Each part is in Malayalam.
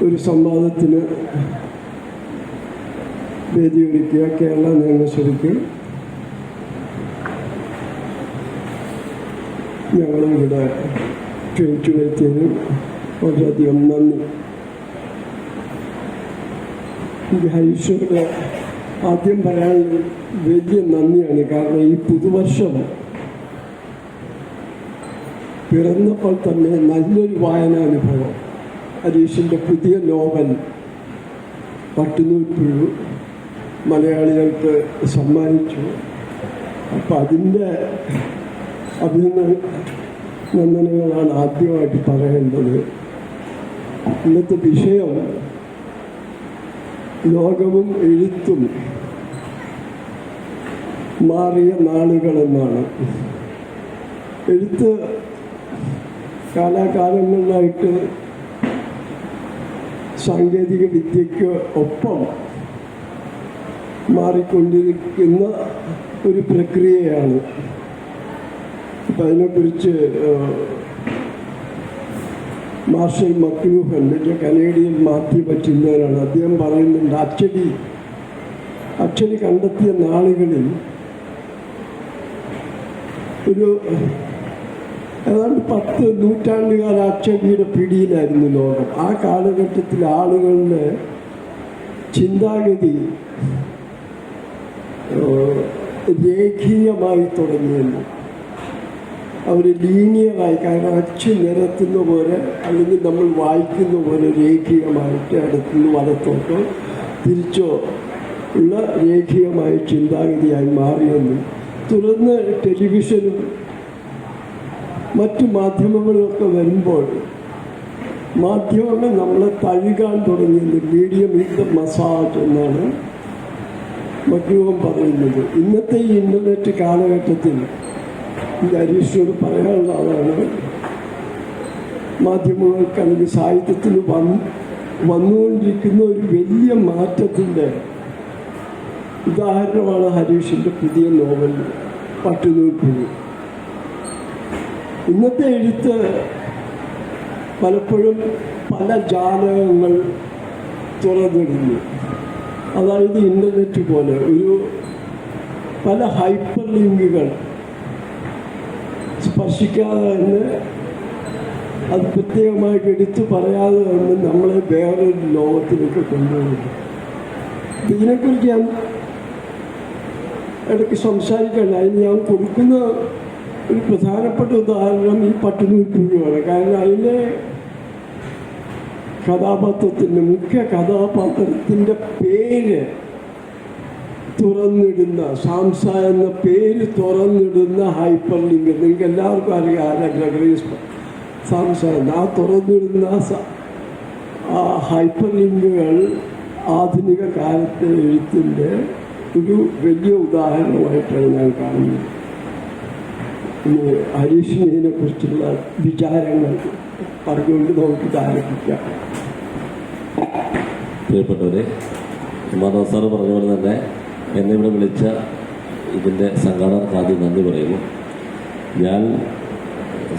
ഒരു സംവാദത്തിന് വേദിയൊരുക്കിയ കേരള നിയമസഭയ്ക്ക് ഞങ്ങളിവിടെ ക്ഷണിച്ചു വരുത്തിയതിന് വളരെയധികം നന്ദി. ഹരീഷോട് ആദ്യം പറയാൻ വലിയ നന്ദിയാണ്. കാരണം ഈ പുതുവർഷം പിറന്നപ്പോൾ തന്നെ നല്ലൊരു വായനാനുഭവം ഹരീഷിൻ്റെ പുതിയ നോവൽ പട്ടുനൂൽപ്പുഴു മലയാളികൾക്ക് സമ്മാനിച്ചു. അപ്പം അതിൻ്റെ അഭിനന്ദനങ്ങളാണ് ആദ്യമായിട്ട് പറയേണ്ടത്. ഇന്നത്തെ വിഷയം ലോകവും എഴുത്തും മാറിയ നാളുകളെന്നാണ്. എഴുത്ത് കാലാകാലങ്ങളിലായിട്ട് സാങ്കേതിക വിദ്യയ്ക്ക് ഒപ്പം മാറിക്കൊണ്ടിരിക്കുന്ന ഒരു പ്രക്രിയയാണ്. അപ്പം അതിനെക്കുറിച്ച് മാർഷൽ മക്ലൂഹൻ വലിയ കനേഡിയൻ മാധ്യമ ചിന്തകനാണ്. അദ്ദേഹം പറയുന്നുണ്ട്, അച്ചടി കണ്ടെത്തിയ നാളുകളിൽ ഒരു ഏതാണ്ട് 10 നൂറ്റാണ്ടുകാല അച്ചടിയുടെ പിടിയിലായിരുന്നു ലോകം. ആ കാലഘട്ടത്തിൽ ആളുകളുടെ ചിന്താഗതി രേഖീയമായി തുടങ്ങിയെന്ന്. അവർ ലീനിയറായി, കാരണം അച്ച് നിരത്തുന്ന പോലെ അല്ലെങ്കിൽ നമ്മൾ വായിക്കുന്ന പോലെ രേഖീയമായിട്ട് അടുത്തുനിന്ന് വലത്തോട്ടോ തിരിച്ചോ ഉള്ള രേഖീയമായ ചിന്താഗതിയായി മാറിയെന്നും തുടർന്ന് ടെലിവിഷനും മറ്റു മാധ്യമങ്ങളൊക്കെ വരുമ്പോൾ മാധ്യമങ്ങൾ നമ്മളെ തഴുകാൻ തുടങ്ങിയത്. മീഡിയം ഈസ് ദ മസാജ് എന്നാണ് മക്ലൂഹൻ പറയുന്നത്. ഇന്നത്തെ ഈ ഇൻ്റർനെറ്റ് കാലഘട്ടത്തിൽ ഹരീഷിനോട് പറയാനുള്ള ആളാണ്, മാധ്യമങ്ങൾക്ക് അല്ലെങ്കിൽ സാഹിത്യത്തിന് വന്നുകൊണ്ടിരിക്കുന്ന ഒരു വലിയ മാറ്റത്തിൻ്റെ ഉദാഹരണമാണ് ഹരീഷിൻ്റെ പുതിയ നോവൽ പട്ടുനൂൽപ്പുഴു. ഇന്നത്തെ എഴുത്ത് പലപ്പോഴും പല ജാലകങ്ങൾ തുറന്നിടുന്നു. അതായത് ഇൻ്റർനെറ്റ് പോലെ പല ഹൈപ്പർ ലിങ്കുകൾ സ്പർശിക്കാതെ തന്നെ, അത് പ്രത്യേകമായിട്ട് എടുത്തു പറയാതെ തന്നെ നമ്മളെ വേറൊരു ലോകത്തിലേക്ക് കൊണ്ടുപോകുന്നു. ഇതിനെക്കുറിച്ച് ഞാൻ ഇടയ്ക്ക് സംസാരിക്കണം. അതിന് ഞാൻ കൊടുക്കുന്ന ഒരു പ്രധാനപ്പെട്ട ഉദാഹരണം ഈ പട്ടുനൂൽപ്പുഴുവാണ്. കാരണം അതിലെ മുഖ്യ കഥാപാത്രത്തിൻ്റെ പേര് തുറന്നിടുന്ന, സാംസ എന്ന പേര് തുറന്നിടുന്ന ഹൈപ്പർ ലിങ്ക്, നിങ്ങൾക്ക് എല്ലാവർക്കും അറിയാം ആരാ, ഗ്രെഗറീസ് സാംസ. ആ തുറന്നിടുന്ന ആ ഹൈപ്പർ ലിങ്കുകൾ ആധുനിക കാലത്തെ എഴുത്തിൻ്റെ ഒരു വലിയ ഉദാഹരണമായിട്ടാണ് ഞാൻ കാണുന്നത്. ഹരീഷിന് ഇതിനെക്കുറിച്ചുള്ള വിചാരങ്ങൾ പറഞ്ഞുകൊണ്ട് നമുക്ക് ആരംഭിക്കാം. പ്രിയപ്പെട്ടവരെ, മാധവ് സാറ് പറഞ്ഞ പോലെ തന്നെ എന്നെ ഇവിടെ വിളിച്ച ഇതിൻ്റെ സംഘാടകർക്ക് ആദ്യം നന്ദി പറയുന്നു. ഞാൻ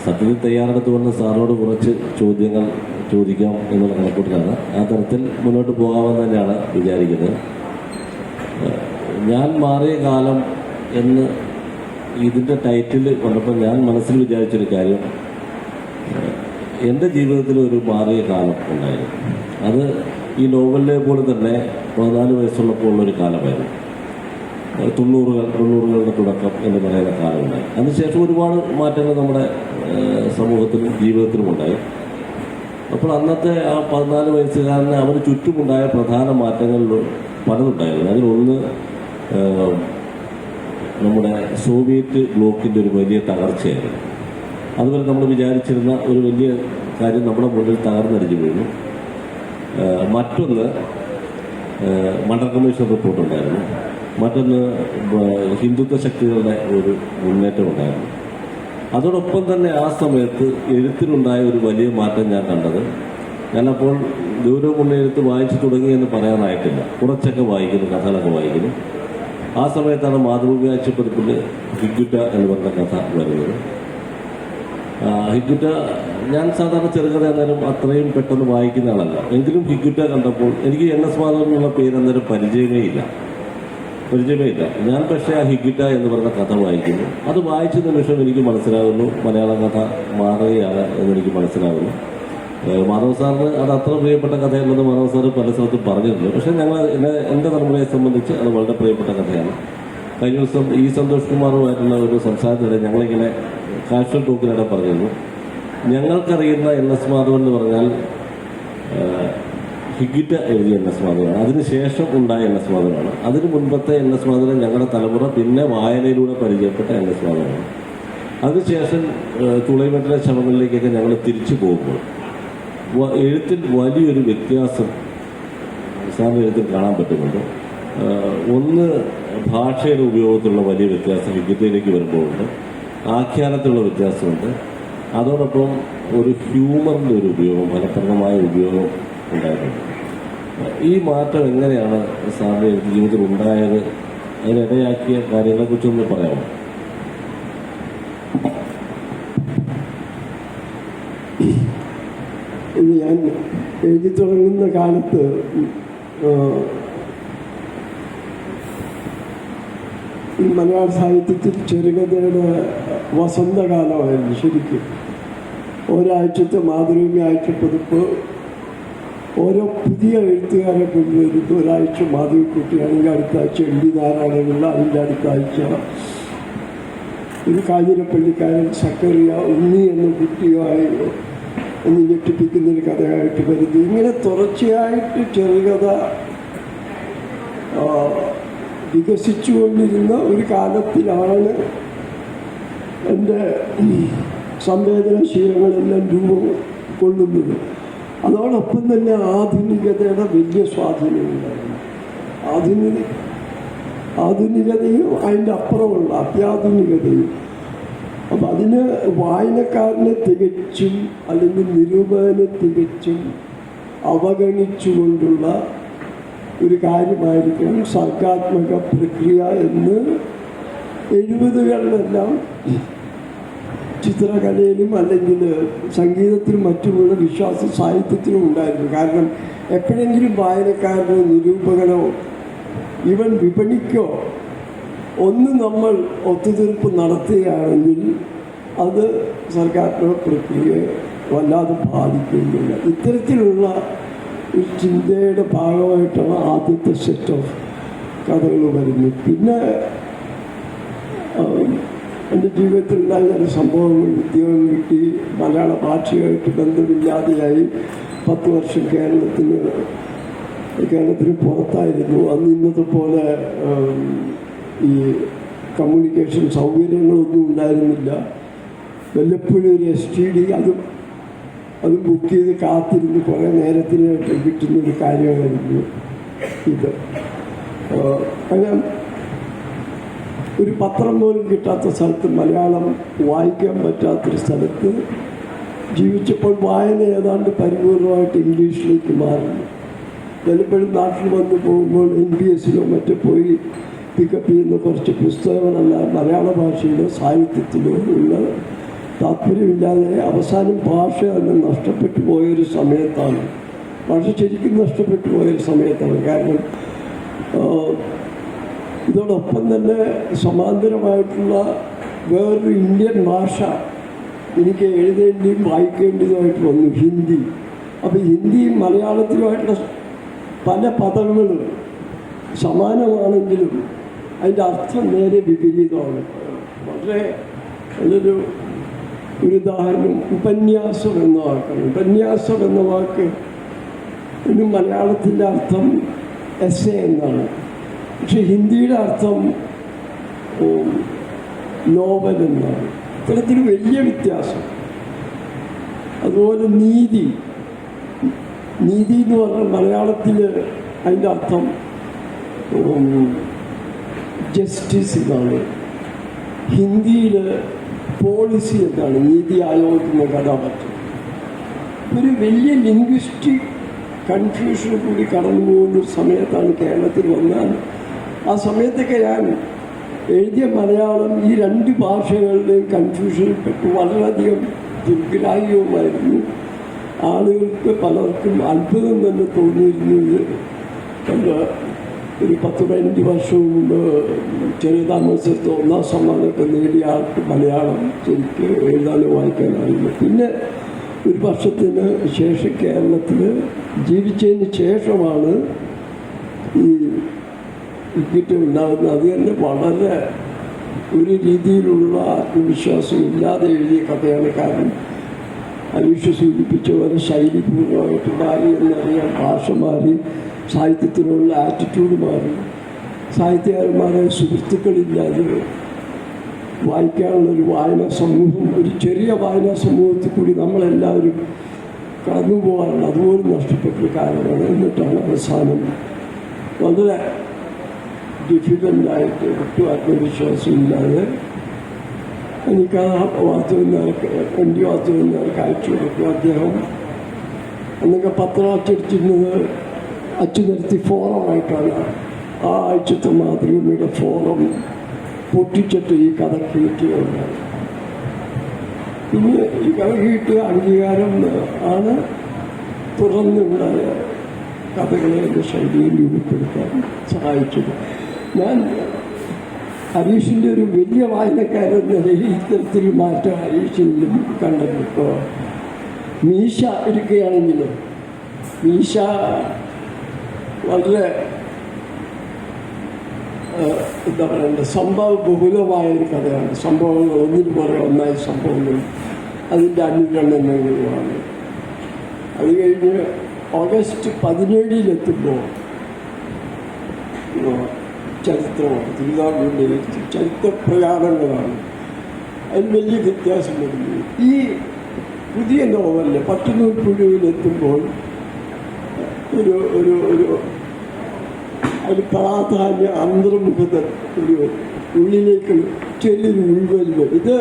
സത്യത്തിൽ തയ്യാറെടുത്തുകൊണ്ട് സാറിനോട് കുറച്ച് ചോദ്യങ്ങൾ ചോദിക്കാം എന്നുള്ള കണക്കൂട്ടിലാണ്. ആ തരത്തിൽ മുന്നോട്ട് പോകാമെന്ന് തന്നെയാണ് വിചാരിക്കുന്നത്. ഞാൻ മാറിയ കാലം എന്ന് ഇതിൻ്റെ ടൈറ്റിൽ വന്നപ്പോൾ ഞാൻ മനസ്സിൽ വിചാരിച്ചൊരു കാര്യം, എൻ്റെ ജീവിതത്തിൽ ഒരു മാറിയ കാലം ഉണ്ടായിരുന്നു. അത് ഈ നോവലിനെ പോലെ തന്നെ 14 വയസ്സുള്ളപ്പോൾ ഉള്ളൊരു കാലമായിരുന്നു. 90കളുടെ തുടക്കം എന്ന് പറയുന്ന കാലമുണ്ടായി. അതിനുശേഷം ഒരുപാട് മാറ്റങ്ങൾ നമ്മുടെ സമൂഹത്തിലും ജീവിതത്തിലും ഉണ്ടായി. അപ്പോൾ അന്നത്തെ ആ 14 വയസ്സുകാരന് അവന് ചുറ്റുമുണ്ടായ പ്രധാന മാറ്റങ്ങളിൽ പലതുണ്ടായിരുന്നു. അതിലൊന്ന് നമ്മുടെ സോവിയറ്റ് ബ്ലോക്കിൻ്റെ ഒരു വലിയ തകർച്ചയായിരുന്നു. അതുപോലെ നമ്മൾ വിചാരിച്ചിരുന്ന ഒരു വലിയ കാര്യം നമ്മുടെ മുന്നിൽ തകർന്നടിഞ്ഞു വീണു. മറ്റൊന്ന് മണ്ടർ കമ്മീഷൻ റിപ്പോർട്ടുണ്ടായിരുന്നു. മറ്റൊന്ന് ഹിന്ദുത്വ ശക്തികളുടെ ഒരു മുന്നേറ്റം ഉണ്ടായിരുന്നു. അതോടൊപ്പം തന്നെ ആ സമയത്ത് എഴുത്തിനുണ്ടായ ഒരു വലിയ മാറ്റം ഞാൻ കണ്ടത്, ഞാനപ്പോൾ ഗൗരവമുള്ള എഴുത്ത് വായിച്ചു തുടങ്ങിയെന്ന് പറയാനായിട്ടില്ല, കുറച്ചൊക്കെ വായിക്കുന്നു, കഥകളൊക്കെ വായിക്കുന്നു. ആ സമയത്താണ് മാതൃഭൂമി ആഴ്ചപ്പതിപ്പിൽ ഹിഗ്ഗുറ്റ എന്ന് പറഞ്ഞ കഥ വരുന്നത്. ഹിഗ്ഗുറ്റ ഞാൻ സാധാരണ ചെറുകഥ അന്നേരം അത്രയും പെട്ടെന്ന് വായിക്കുന്ന ആളല്ല. എങ്കിലും ഹിഗ്ഗുറ്റ കണ്ടപ്പോൾ എനിക്ക് NS മാധവൻ എന്നുള്ള പേര് അന്നേരം പരിചയമേ ഇല്ല. ഞാൻ പക്ഷേ ആ ഹിഗ്ഗുറ്റ എന്ന് പറഞ്ഞ കഥ വായിക്കുന്നു. അത് വായിച്ച നിമിഷം എനിക്ക് മനസ്സിലാകുന്നു മലയാള കഥ മാറുകയാണ് എന്നെനിക്ക് മനസ്സിലാകുന്നു. മാധവ സാറിന് അത് അത്ര പ്രിയപ്പെട്ട കഥയല്ലെന്ന് മാധവ സാറ് പല സ്ഥലത്തും പറഞ്ഞിട്ടുണ്ട്. പക്ഷേ എൻ്റെ തലമുറയെ സംബന്ധിച്ച് അത് വളരെ പ്രിയപ്പെട്ട കഥയാണ്. കഴിഞ്ഞ ദിവസം ഈ സന്തോഷ് കുമാറുമായിട്ടുള്ള ഒരു സംസാരത്തിനിടെ ഞങ്ങളിങ്ങനെ കാഷ്വൽ ടോക്കിനിടെ പറഞ്ഞിരുന്നു, ഞങ്ങൾക്കറിയുന്ന NS മാധവൻ എന്ന് പറഞ്ഞാൽ ഹിഗ്ഗുറ്റ എഴുതിയ NS മാധവനാണ്. അതിനുശേഷം ഉണ്ടായ NS മാധവനാണ്. അതിന് മുൻപത്തെ NS മാധവൻ ഞങ്ങളുടെ തലമുറ പിന്നെ വായനയിലൂടെ പരിചയപ്പെട്ട NS മാധവനാണ്. അതിനുശേഷം തുളൈമേട്ടിലെ ശവങ്ങളിലേക്കൊക്കെ ഞങ്ങൾ തിരിച്ചു പോകുമ്പോൾ എഴുത്തിൽ വലിയൊരു വ്യത്യാസം സാറിൻ്റെ എഴുത്തിൽ കാണാൻ പറ്റുന്നുണ്ട്. ഒന്ന്, ഭാഷയുടെ ഉപയോഗത്തിലുള്ള വലിയ വ്യത്യാസം ഹിഗ്ഗുറ്റയിലേക്ക് വരുമ്പോഴുണ്ട്. ആഖ്യാനത്തിലുള്ള വ്യത്യാസമുണ്ട്. അതോടൊപ്പം ഒരു ഹ്യൂമറിൻ്റെ ഒരു ഉപയോഗം, ഫലപ്രദമായ ഉപയോഗം ഉണ്ടായിട്ടുണ്ട്. ഈ മാറ്റം എങ്ങനെയാണ് സാറിൻ്റെ ജീവിതത്തിൽ ഉണ്ടായത്? അതിനിടയാക്കിയ കാര്യങ്ങളെക്കുറിച്ചൊന്ന് പറയാമോ? ഇത് ഞാൻ എഴുതി തുടങ്ങുന്ന കാലത്ത് ഈ മലയാള സാഹിത്യത്തിൽ ചെറുകഥയുടെ വസന്തകാലമായിരുന്നു ശരിക്കും. ഒരാഴ്ചത്തെ മാതൃഭൂമി ആഴ്ചപ്പതിപ്പ് ഓരോ പുതിയ എഴുത്തുകാരെ കൊണ്ടുവരുന്നു. ഒരാഴ്ച മാധവിക്കുട്ടിയാണെങ്കിൽ അടുത്ത ആഴ്ച ND നാരായണനുള്ള, അതിൻ്റെ അടുത്ത ആഴ്ച ഒരു കാഞ്ഞിരപ്പള്ളിക്കാരൻ സക്കറിയ ഉണ്ണി എന്ന കുട്ടിയുമായി ഒന്ന് ഞെട്ടിപ്പിക്കുന്നൊരു കഥയായിട്ട് വരുന്നു. ഇങ്ങനെ തുടർച്ചയായിട്ട് ചെറുകഥ വികസിച്ചുകൊണ്ടിരുന്ന ഒരു കാലത്തിലാണ് എൻ്റെ സംവേദനശീലങ്ങളെല്ലാം രൂപം കൊള്ളുന്നത്. അതോടൊപ്പം തന്നെ ആധുനികതയുടെ വലിയ സ്വാധീനമുണ്ടായിരുന്നു. ആധുനികതയും അതിൻ്റെ അപ്പുറമുള്ള അത്യാധുനികതയും. അപ്പം അതിന് വായനക്കാരനെ തികച്ചും അല്ലെങ്കിൽ നിരൂപകനെ തികച്ചും അവഗണിച്ചുകൊണ്ടുള്ള ഒരു കാര്യമായിരിക്കണം സർഗാത്മക പ്രക്രിയ എന്ന് 70കളിലെല്ലാം ചിത്രകലയിലും അല്ലെങ്കിൽ സംഗീതത്തിലും മറ്റുമുള്ള വിശ്വാസ സാഹിത്യത്തിലും ഉണ്ടായിരുന്നു. കാരണം എപ്പോഴെങ്കിലും വായനക്കാരനോ നിരൂപകനോ ഇവൻ വിപണിക്കോ ഒന്ന് നമ്മൾ ഒത്തുതീർപ്പ് നടത്തുകയാണെങ്കിൽ അത് സർഗാത്മക പ്രക്രിയയെ വല്ലാതെ ബാധിക്കുന്നില്ല. ഇത്തരത്തിലുള്ള ഒരു ചിന്തയുടെ ഭാഗമായിട്ടാണ് ആദ്യത്തെ സെറ്റ് ഓഫ് കഥകൾ വരുന്നത്. പിന്നെ എൻ്റെ ജീവിതത്തിലുണ്ടായ ചില സംഭവങ്ങൾ, ഉദ്യോഗം കിട്ടി, മലയാള ഭാഷയായിട്ട് ബന്ധമില്ലാതെയായി 10 വർഷം കേരളത്തിന് പുറത്തായിരുന്നു. അന്ന് ഇന്നത്തെ പോലെ ഈ കമ്മ്യൂണിക്കേഷൻ സൗകര്യങ്ങളൊന്നും ഉണ്ടായിരുന്നില്ല. വല്ലപ്പോഴും ഒരു STD അതും ബുക്ക് ചെയ്ത് കാത്തിരുന്ന് കുറേ നേരത്തിനായിട്ട് കിട്ടുന്നൊരു കാര്യമായിരുന്നു ഇത്. അങ്ങനെ ഒരു പത്രം പോലും കിട്ടാത്ത സ്ഥലത്ത്, മലയാളം വായിക്കാൻ പറ്റാത്തൊരു സ്ഥലത്ത് ജീവിച്ചപ്പോൾ വായന ഏതാണ്ട് പരിപൂർണമായിട്ട് ഇംഗ്ലീഷിലേക്ക് മാറുന്നു. പലപ്പോഴും നാട്ടിൽ വന്ന് പോകുമ്പോൾ NBSലോ മറ്റോ പോയി പിക്കപ്പ് ചെയ്യുന്ന കുറച്ച് പുസ്തകങ്ങളല്ല മലയാള ഭാഷയിലോ സാഹിത്യത്തിലോ ഉള്ള താല്പര്യമില്ലാതെ അവസാനം ഭാഷ തന്നെ നഷ്ടപ്പെട്ടു പോയൊരു സമയത്താണ്. ഭാഷ ശരിക്കും നഷ്ടപ്പെട്ടു പോയൊരു സമയത്താണ്. കാരണം ഇതോടൊപ്പം തന്നെ സമാന്തരമായിട്ടുള്ള വേറൊരു ഇന്ത്യൻ ഭാഷ എനിക്ക് എഴുതേണ്ടിയും വായിക്കേണ്ടതുമായിട്ട് വന്നു, ഹിന്ദി. അപ്പോൾ ഹിന്ദിയും മലയാളത്തിലുമായിട്ടുള്ള പല പദങ്ങളും സമാനമാണെങ്കിലും അതിൻ്റെ അർത്ഥം നേരെ വിപരീതമാണ്. വളരെ നല്ലൊരു ഉദാഹരണം ഉപന്യാസം എന്ന വാക്കാണ്. ഉപന്യാസം എന്ന വാക്ക് ഇന്ന് മലയാളത്തിൻ്റെ അർത്ഥം എസ്സേ എന്നാണ്. പക്ഷെ ഹിന്ദിയുടെ അർത്ഥം നോവൽ എന്നാണ്. ഇത്തരത്തിൽ വലിയ വ്യത്യാസം. അതുപോലെ നീതി എന്ന് പറഞ്ഞാൽ മലയാളത്തിൽ അതിൻ്റെ അർത്ഥം ജസ്റ്റിസ് എന്നാണ്. ഹിന്ദിയിൽ പോളിസി എന്നാണ്. നീതി ആയോഗ് എന്ന കഥാപാത്രം. ഒരു വലിയ ലിംഗ്വിസ്റ്റിക് കൺഫ്യൂഷൻ കൂടി കടന്നു പോകുന്ന സമയത്താണ് കേരളത്തിൽ വന്നാൽ. ആ സമയത്തൊക്കെ ഞാൻ എഴുതിയ മലയാളം ഈ 2 ഭാഷകളുടെയും കൺഫ്യൂഷനിൽപ്പെട്ട് വളരെയധികം ദുർഗ്രാഹ്യവുമായിരുന്നു. ആളുകൾക്ക് പലർക്കും അത്ഭുതം തന്നെ തോന്നിയിരുന്നു. ഇത് ഒരു 10-15 വർഷം മുമ്പ് ചെറുതാമസത്ത് 1ാം സമ്മാനമൊക്കെ നേടിയ ആൾക്ക് മലയാളം ശരിക്ക് എഴുതാനും വായിക്കാനും അറിയില്ല. പിന്നെ ഒരു വർഷത്തിന് ശേഷം കേരളത്തിൽ ജീവിച്ചതിന് ശേഷമാണ് ഈ വിക്കറ്റ് ഉണ്ടാകുന്നത്. അത് തന്നെ വളരെ ഒരു രീതിയിലുള്ള ആത്മവിശ്വാസം ഇല്ലാതെ എഴുതിയ കഥയാണ്. കാരണം ഹരീഷ് സൂചിപ്പിച്ച പോലെ ശൈലിപൂർവമായിട്ട് മാറി എന്നറിയാം. ഭാഷ മാറി, സാഹിത്യത്തിനുള്ള ആറ്റിറ്റ്യൂഡ് മാറി, സാഹിത്യകാരന്മാരെ സുഹൃത്തുക്കളില്ലാതെ വായിക്കാനുള്ളൊരു വായനാ സമൂഹം, ഒരു ചെറിയ വായനാ സമൂഹത്തിൽ കൂടി നമ്മളെല്ലാവരും കടന്നു പോകാറുണ്ട്. അതുപോലും നഷ്ടപ്പെട്ട കാലമാണ്. എന്നിട്ടാണ് അവസാനം വളരെ ഡിഫിക്കൽട്ടായിട്ട് ഒട്ടും ആത്മവിശ്വാസമില്ലാതെ എനിക്ക് ആ വാർത്തകന്മാർക്ക് അയച്ചു കൊടുക്കും. അദ്ദേഹം അന്നൊക്കെ പത്രം അച്ചടിച്ചിരുന്നത് അച്ചുനിരത്തി ഫോറമായിട്ടാണ്. ആ ആഴ്ചത്തെ മാതൃഭൂമിയുടെ ഫോറം പൊട്ടിച്ചിട്ട് ഈ കഥ കിട്ടിയുണ്ടായി. പിന്നെ ഈ കഥ കിട്ടിയ അംഗീകാരം ആണ് തുറന്നുണ്ടായ കഥകളെ എൻ്റെ ശൈലിയിൽ രൂപപ്പെടുത്താൻ സഹായിച്ചത്. ഞാൻ ഹരീഷിൻ്റെ ഒരു വലിയ വായനക്കാരൻ നിലയിൽ ഇത്തരത്തിൽ മാറ്റം ഹരീഷിനും കണ്ടത്. ഇപ്പോൾ മീശ എടുക്കുകയാണെങ്കിലും മീശ വളരെ എന്താ പറയണ്ടത്, സംഭവ ബഹുലമായ ഒരു കഥയാണ്. സംഭവങ്ങൾ ഒന്നിനു പുറകെ ഒന്നായ സംഭവങ്ങൾ, അതിൻ്റെ അനുരണനങ്ങളുമാണ്. അത് കഴിഞ്ഞ് ഓഗസ്റ്റ് 17 ചരിത്രമാണ്, തിരുവിതാംകൂറിൻ്റെ ചരിത്രപ്രകാരങ്ങളാണ്. അതിന് വലിയ വ്യത്യാസം വരുന്നു. ഈ പുതിയ നോവലിൽ പട്ടുനൂൽപ്പുഴുവിലെത്തുമ്പോൾ ഒരു ഒരു ഒരു ഒരു പ്രാധാന്യ അന്തർമുഖത, ഒരു ഉള്ളിലേക്ക് ചെറിയൊരു ഉൾവലിവ്. ഇത്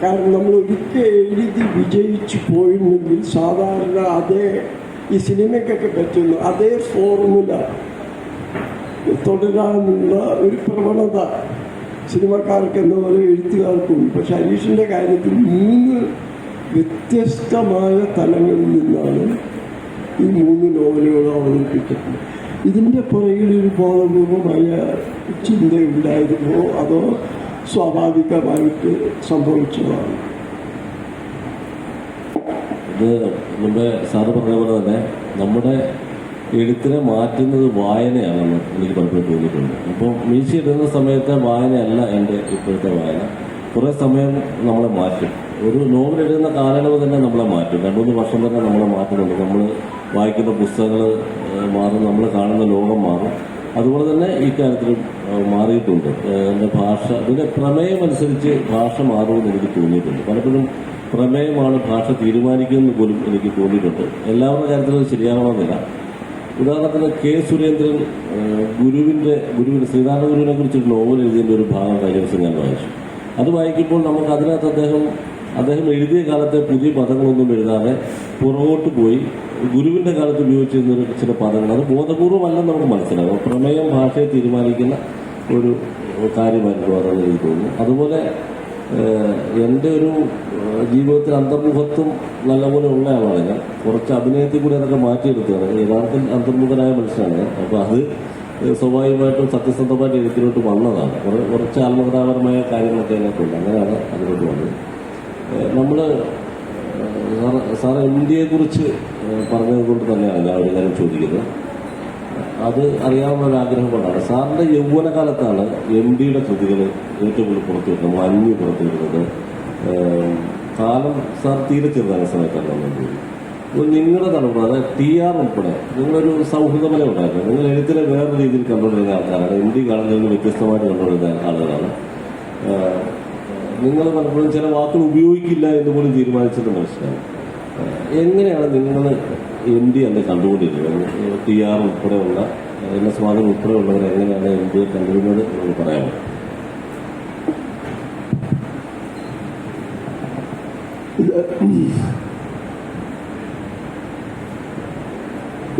കാരണം നമ്മൾ ഒരിക്കൽ എഴുതി വിജയിച്ചു പോയിരുന്നെങ്കിൽ സാധാരണ അതേ ഈ സിനിമയ്ക്കൊക്കെ പറ്റുന്നു അതേ ഫോർമുല തുടരാനുള്ള ഒരു പ്രവണത സിനിമക്കാർക്ക് എന്ന പോലെ എഴുത്തുകാർക്കും. പക്ഷെ ഹരീഷിൻ്റെ കാര്യത്തിൽ 3 വ്യത്യസ്തമായ തലങ്ങളിൽ നിന്നാണ് ഈ 3 നോവലുകൾ അവതരിപ്പിക്കുന്നത്. ഇതിൻ്റെ പുറകിലൊരു ബോധപൂർവമായ ചിന്തയുണ്ടായിരുന്നോ അതോ സ്വാഭാവികമായിട്ട് സംഭവിച്ചതാണ്? ഇത് മുമ്പേ സാറ് പറഞ്ഞ പോലെ തന്നെ നമ്മുടെ എഴുത്തിനെ മാറ്റുന്നത് വായനയാണെന്ന് എനിക്ക് പലപ്പോഴും തോന്നിയിട്ടുണ്ട്. അപ്പോൾ മീശ ഇടുന്ന സമയത്തെ വായനയല്ല എൻ്റെ ഇപ്പോഴത്തെ വായന. കുറേ സമയം നമ്മളെ മാറ്റും. ഒരു നോവൽ എഴുതുന്ന കാലയളവ് തന്നെ നമ്മളെ മാറ്റും. 2-3 വർഷം തന്നെ നമ്മളെ മാറ്റുന്നുണ്ട്. നമ്മൾ വായിക്കുന്ന പുസ്തകങ്ങൾ മാറും, നമ്മൾ കാണുന്ന ലോകം മാറും. അതുപോലെ തന്നെ ഈ കാര്യത്തിലും മാറിയിട്ടുണ്ട്. എൻ്റെ ഭാഷ, ഇതിൻ്റെ പ്രമേയം അനുസരിച്ച് ഭാഷ മാറുമെന്ന് എനിക്ക് തോന്നിയിട്ടുണ്ട്. പലപ്പോഴും പ്രമേയമാണ് ഭാഷ തീരുമാനിക്കുന്നത് പോലും എനിക്ക് തോന്നിയിട്ടുണ്ട്. എല്ലാവരുടെ കാര്യത്തിലും അത് ശരിയാവണമെന്നില്ല. ഉദാഹരണത്തിന് കെ സുരേന്ദ്രൻ ഗുരുവിൻ്റെ ശ്രീനാരായണ ഗുരുവിനെ കുറിച്ചൊരു നോവൽ എഴുതിയതിൻ്റെ ഒരു ഭാഗം കഴിഞ്ഞ ദിവസം ഞാൻ വായിച്ചു. അത് വായിക്കുമ്പോൾ നമുക്ക് അതിനകത്ത് അദ്ദേഹം എഴുതിയ കാലത്തെ പുതിയ പദങ്ങളൊന്നും എഴുതാതെ പുറകോട്ട് പോയി ഗുരുവിൻ്റെ കാലത്ത് ഉപയോഗിച്ചിരുന്ന ചില പദങ്ങൾ, അത് ബോധപൂർവമല്ലെന്ന് നമുക്ക് മനസ്സിലാകും. പ്രമേയം ഭാഷയെ തീരുമാനിക്കുന്ന ഒരു കാര്യമായിരുന്നു അതെന്ന് എനിക്ക് തോന്നുന്നു. അതുപോലെ എൻ്റെ ഒരു ജീവിതത്തിൽ അന്തർമുഖത്വം നല്ലപോലെ ഉള്ള ആളാണ് ഞാൻ. കുറച്ച് അഭിനയത്തിൽ കൂടി അതൊക്കെ മാറ്റിയെടുത്തതാണ്. യഥാർത്ഥത്തിൽ അന്തർമുഖനായ മനുഷ്യനാണ് ഞാൻ. അപ്പോൾ അത് സ്വാഭാവികമായിട്ടും സത്യസന്ധമായിട്ട് എഴുത്തിലോട്ട് വന്നതാണ്. കുറച്ച് ആത്മകഥാപരമായ കാര്യങ്ങളൊക്കെ അതിനകത്തുണ്ട്. അങ്ങനെയാണ് അതിലോട്ട് വന്നത്. നമ്മൾ സാറ് ഇന്ത്യയെക്കുറിച്ച് പറഞ്ഞത് കൊണ്ട് തന്നെയാണ് ഞാൻ ഒരു കാര്യം ചോദിക്കുന്നത്. അത് അറിയാവുന്ന ഒരു ആഗ്രഹം കൊണ്ടാണ്. സാറിൻ്റെ യൗവനകാലത്താണ് MDയുടെ കൃതികൾ ഏറ്റവും കൂടുതൽ പുറത്തുവിട്ടത്, മഞ്ഞ് പുറത്തുവിടുന്നത്. കാലം സാർ തീരെ ചെറുതായ സമയത്താണ് വന്നത്. അപ്പോൾ നിങ്ങളുടെ തലമുറ, അതായത് TR ഉൾപ്പെടെ നിങ്ങളൊരു സൗഹൃദമല ഉണ്ടായിരുന്നു. നിങ്ങൾ എഴുത്തിനെ വേറെ രീതിയിൽ കണ്ടുകൊണ്ടിരുന്ന ആൾക്കാരാണ്. MD കാണുന്നതിൽ നിന്ന് വ്യത്യസ്തമായിട്ട് കണ്ടുകൊണ്ടിരുന്ന ആളുകളാണ്. നിങ്ങൾ പലപ്പോഴും ചില വാക്കുകൾ ഉപയോഗിക്കില്ല എന്ന് പോലും തീരുമാനിച്ചത് മനസ്സിലാവും. എങ്ങനെയാണ് നിങ്ങൾ MD അന്ന് കണ്ടുകൊണ്ടിരുന്നത്? TR ഉൾപ്പെടെയുള്ള NS മാധവൻ ഉൾപ്പെടെയുള്ളവർ എങ്ങനെയാണ് MD കണ്ടിരുന്നത് എന്ന് പറയാമോ?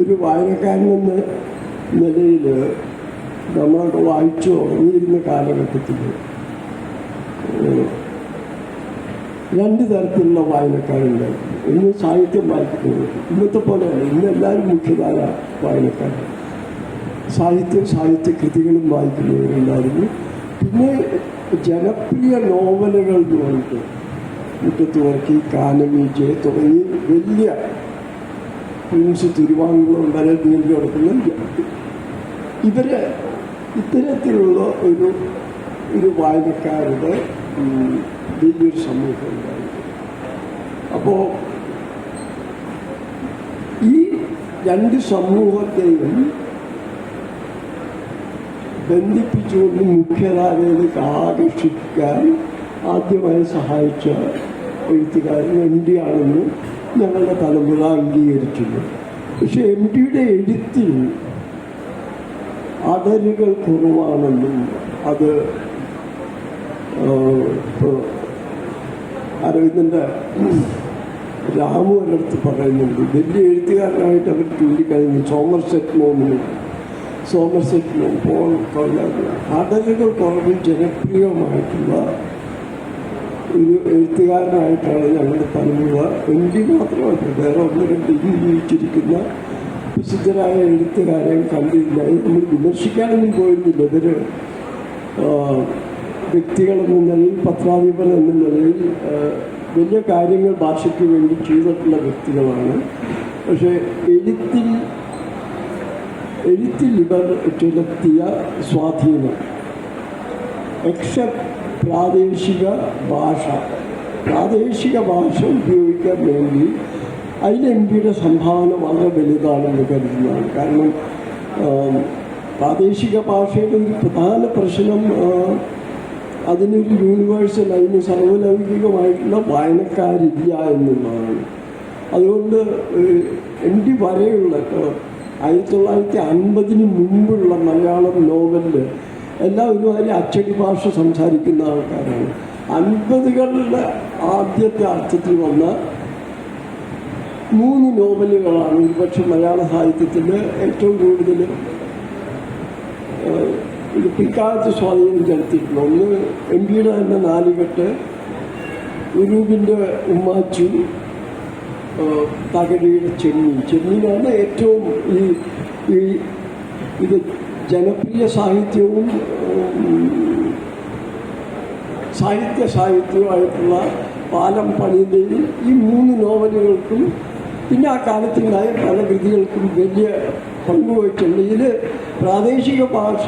ഒരു വായനക്കാരനെന്ന നിലയിൽ നമ്മളൊക്കെ വായിച്ചു തുടങ്ങിയിരുന്ന കാലഘട്ടത്തിൽ രണ്ട് തരത്തിലുള്ള വായനക്കാരുണ്ടായിരുന്നു. ഇന്ന് സാഹിത്യം വായിക്കുന്നത് ഇന്നത്തെ പോലെയല്ല. ഇന്ന് എല്ലാവരും മുഖ്യധാര വായനക്കാർ. സാഹിത്യകൃതികളും വായിക്കുന്നവരുണ്ടായിരുന്നു. പിന്നെ ജനപ്രിയ നോവലുകൾ എന്ന് പറഞ്ഞിട്ട് മുറ്റത്ത് വർക്കി, കാനമീജ് തുടങ്ങി വലിയ പ്രിൻസ് തിരുവാങ്കുളം വരെ നീണ്ടു കിടക്കുന്ന ഇത്തരത്തിലുള്ള ഒരു വായനക്കാരുടെ വലിയൊരു സമൂഹം ഉണ്ടായിരുന്നു. അപ്പോൾ ഈ രണ്ട് സമൂഹത്തെയും ബന്ധിപ്പിച്ചുകൊണ്ട് മുഖ്യധാരയിലേക്ക് ആകർഷിക്കാൻ ആദ്യമായി സഹായിച്ച എഴുത്തുകാരൻ MD ആണെന്ന് ഞങ്ങളുടെ തലമുറ അംഗീകരിച്ചിരുന്നു. പക്ഷെ MDയുടെ എഴുത്തിൽ അടരുകൾ കുറവാണെന്നും അത് അരവിന്ദൻ്റെ രാമു ഒരിടത്ത് പറയുന്നുണ്ട്. വലിയ എഴുത്തുകാരനായിട്ട് അവർ ചൂണ്ടിക്കഴിഞ്ഞു. സോമർസെറ്റ് മോം, പോൾ കൊല്ലാതെ അടരുകൾ കുറവിൽ ജനപ്രിയമായിട്ടുള്ള ഒരു എഴുത്തുകാരനായിട്ടാണ് ഞങ്ങളുടെ തലമുറ. MD മാത്രമല്ല, വേറെ ഒന്ന് രണ്ട് ജീവിച്ചിരിക്കുന്ന പ്രസിദ്ധരായ എഴുത്തുകാരെയും കണ്ടില്ല. നമ്മൾ വിമർശിക്കാനൊന്നും പോയിരുന്നില്ല. ഇവർ വ്യക്തികളെന്ന നിലയിൽ, പത്രാധിപർ എന്ന നിലയിൽ വലിയ കാര്യങ്ങൾ ഭാഷയ്ക്ക് വേണ്ടി ചെയ്തിട്ടുള്ള വ്യക്തികളാണ്. പക്ഷേ എഴുത്തിൽ ഇവർ ചെലുത്തിയ സ്വാധീനം പ്രാദേശിക ഭാഷ ഉപയോഗിക്കാൻ വേണ്ടി അതിന് MDയുടെ സംഭാവന വളരെ വലുതാണെന്ന് കരുതുന്നതാണ്. കാരണം പ്രാദേശിക ഭാഷയുടെ ഒരു പ്രധാന പ്രശ്നം അതിനൊരു യൂണിവേഴ്സൽ, അതിന് സർവലൗകികമായിട്ടുള്ള വായനക്കാരില്ല എന്നുള്ളതാണ്. അതുകൊണ്ട് MD വരെയുള്ള 1950 മുമ്പുള്ള മലയാളം നോവലിൽ എല്ലാം ഒരുമാതിരി അച്ചടി ഭാഷ സംസാരിക്കുന്ന ആൾക്കാരാണ്. 50കളുടെ ആദ്യത്തെ അർത്ഥത്തിൽ വന്ന 3 നോവലുകളാണ് ഒരുപക്ഷെ മലയാള സാഹിത്യത്തിൽ ഏറ്റവും കൂടുതൽ പിൽക്കാലത്ത് സ്വാധീനം ചെലുത്തിയിട്ടുള്ള. ഒന്ന് MDയുടെ തന്നെ നാലുകെട്ട്, ഉരൂപിൻ്റെ ഉമ്മാച്ചു, തകഴിയുടെ ചെമ്മീനാണ് ഏറ്റവും ഇത് ജനപ്രിയ സാഹിത്യവും സാഹിത്യവുമായിട്ടുള്ള പാലം പണിയുന്നതിൽ ഈ 3 നോവലുകൾക്കും പിന്നെ ആ കാലത്തുണ്ടായ പല കൃതികൾക്കും വലിയ പങ്കുവഹിച്ചിട്ടുണ്ട്. ഇതിൽ പ്രാദേശിക ഭാഷ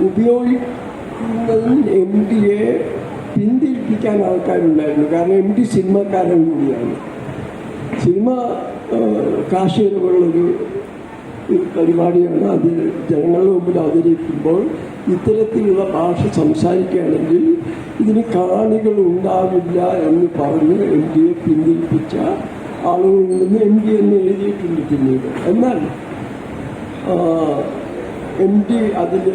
ഉപയോഗിക്കുന്നതിൽ MDയെ പിന്തിരിപ്പിക്കാൻ ആൾക്കാരുണ്ടായിരുന്നു. കാരണം MD സിനിമക്കാരൻ കൂടിയാണ്. സിനിമ കാശികളുള്ളൊരു പരിപാടിയാണ്. അത് ജനങ്ങളുടെ മുമ്പിൽ അവതരിപ്പിക്കുമ്പോൾ ഇത്തരത്തിലുള്ള ഭാഷ സംസാരിക്കുകയാണെങ്കിൽ ഇതിന് കാണികൾ ഉണ്ടാവില്ല എന്ന് പറഞ്ഞ് MDയെ പിന്തിരിപ്പിച്ച ആളുകളുണ്ടെന്ന് MD എന്ന് എഴുതിയിട്ടുണ്ട് പിന്നീട്. എന്നാൽ MD അതിൽ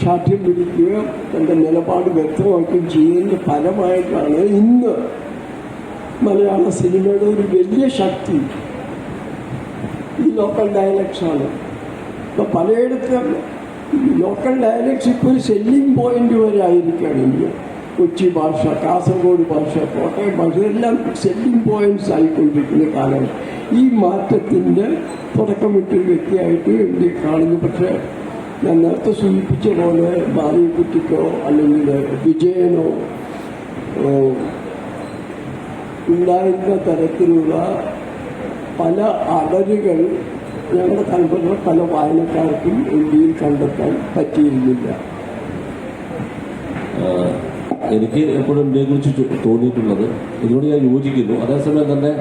ശാഠ്യം പിടിക്കുക, തൻ്റെ നിലപാട് വ്യക്തമാക്കുകയും ചെയ്യുന്നതിൻ്റെ ഫലമായിട്ടാണ് ഇന്ന് മലയാള സിനിമയുടെ ഒരു വലിയ ശക്തി ഈ ലോക്കൽ ഡയലക്ട്സാണ്. ഇപ്പോൾ പലയിടത്തും ലോക്കൽ ഡയലക്ട്സ് ഇപ്പോൾ ഒരു സെല്ലിംഗ് പോയിന്റ് വരെ ആയിരിക്കുകയാണ്. ഇന്ത്യ കൊച്ചി ഭാഷ, കാസർഗോഡ് ഭാഷ, കോട്ടയം ഭാഷ ഇതെല്ലാം സെല്ലിംഗ് പോയിന്റ്സ് ആയിക്കൊണ്ടിരിക്കുന്ന കാലം. ഈ മാറ്റത്തിൻ്റെ തുടക്കമിട്ടൊരു വ്യക്തിയായിട്ട് MD കാണുന്നു. പക്ഷേ ഞാൻ നേരത്തെ സൂചിപ്പിച്ച പോലെ ബാലിക്കുട്ടിക്കോ അല്ലെങ്കിൽ വിജയനോ ഉണ്ടായിരുന്ന തരത്തിലുള്ള പല അടരുകൾ ഞങ്ങളുടെ തലമുറ പല വായനക്കാർക്കും ഇന്ത്യയിൽ കണ്ടെത്താൻ പറ്റിയിരുന്നില്ല. എനിക്ക് എപ്പോഴും ഇതിനെക്കുറിച്ച് തോന്നിയിട്ടുള്ളത്, ഇതിനോട് ഞാൻ യോജിക്കുന്നു. അതേസമയം തന്നെ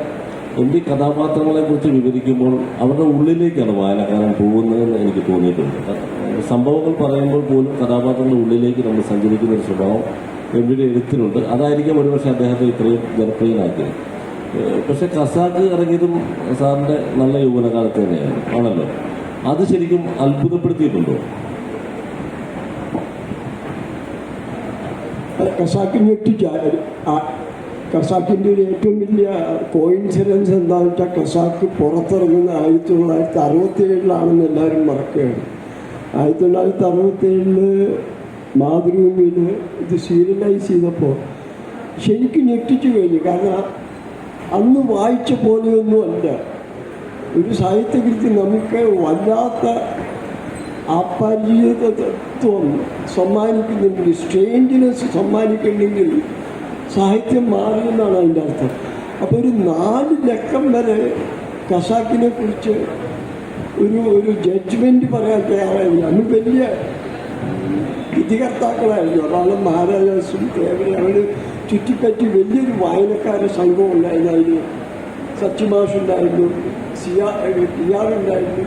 MD കഥാപാത്രങ്ങളെക്കുറിച്ച് വിവരിക്കുമ്പോൾ അവരുടെ ഉള്ളിലേക്കാണ് വായനക്കാരൻ പോകുന്നതെന്ന് എനിക്ക് തോന്നിയിട്ടുണ്ട്. സംഭവങ്ങൾ പറയുമ്പോൾ പോലും കഥാപാത്രങ്ങളുടെ ഉള്ളിലേക്ക് നമ്മൾ സഞ്ചരിക്കുന്ന ഒരു സ്വഭാവം MDയുടെ എഴുത്തിനുണ്ട്. അതായിരിക്കും ഒരുപക്ഷെ അദ്ദേഹത്തെ ഇത്രയും ജനപ്രിയനാക്കിയത്. പക്ഷെ ഖസാക്ക് ഇറങ്ങിയതും സാറിൻ്റെ നല്ല യൗവനകാലത്ത് തന്നെയാണ് ആണല്ലോ. അത് ശരിക്കും അത്ഭുതപ്പെടുത്തിയിട്ടുണ്ടോ? ഖസാക്കിൻ്റെ ഒരു ഏറ്റവും വലിയ കോയിൻസിഡൻസ് എന്താണെന്ന് വെച്ചാൽ ഖസാക്ക് പുറത്തിറങ്ങുന്ന 1967 എല്ലാവരും മറക്കുകയാണ്. 1967 മാതൃഭൂമിയിൽ ഇത് സീരിയലൈസ് ചെയ്തപ്പോൾ ശരിക്കും ഞെട്ടിച്ചു കഴിഞ്ഞു. കാരണം അന്ന് വായിച്ച പോലെയൊന്നും അല്ല. ഒരു സാഹിത്യകൃതി നമുക്ക് വല്ലാത്ത അപരിചിതത്വം സമ്മാനിക്കുന്നെങ്കിൽ, സ്ട്രേഞ്ചിനെസ് സമ്മാനിക്കുന്നെങ്കിൽ സാഹിത്യം മാറുമെന്നാണ് അതിൻ്റെ അർത്ഥം. അപ്പോൾ ഒരു 4 ലക്കം വരെ ഖസാക്കിനെ കുറിച്ച് ഒരു ജഡ്ജ്മെൻറ്റ് പറയാൻ തയ്യാറായില്ല. അന്ന് വലിയ വിധികർത്താക്കളായിരുന്നു. അതാണ് മഹാരാജാസും തേവരെ അവർ ചുറ്റിപ്പറ്റി വലിയൊരു വായനക്കാരുടെ സംഘം ഉണ്ടായിരുന്നു. അതിൽ സച്ചിമാഷുണ്ടായിരുന്നു, പിയാറുണ്ടായിരുന്നു.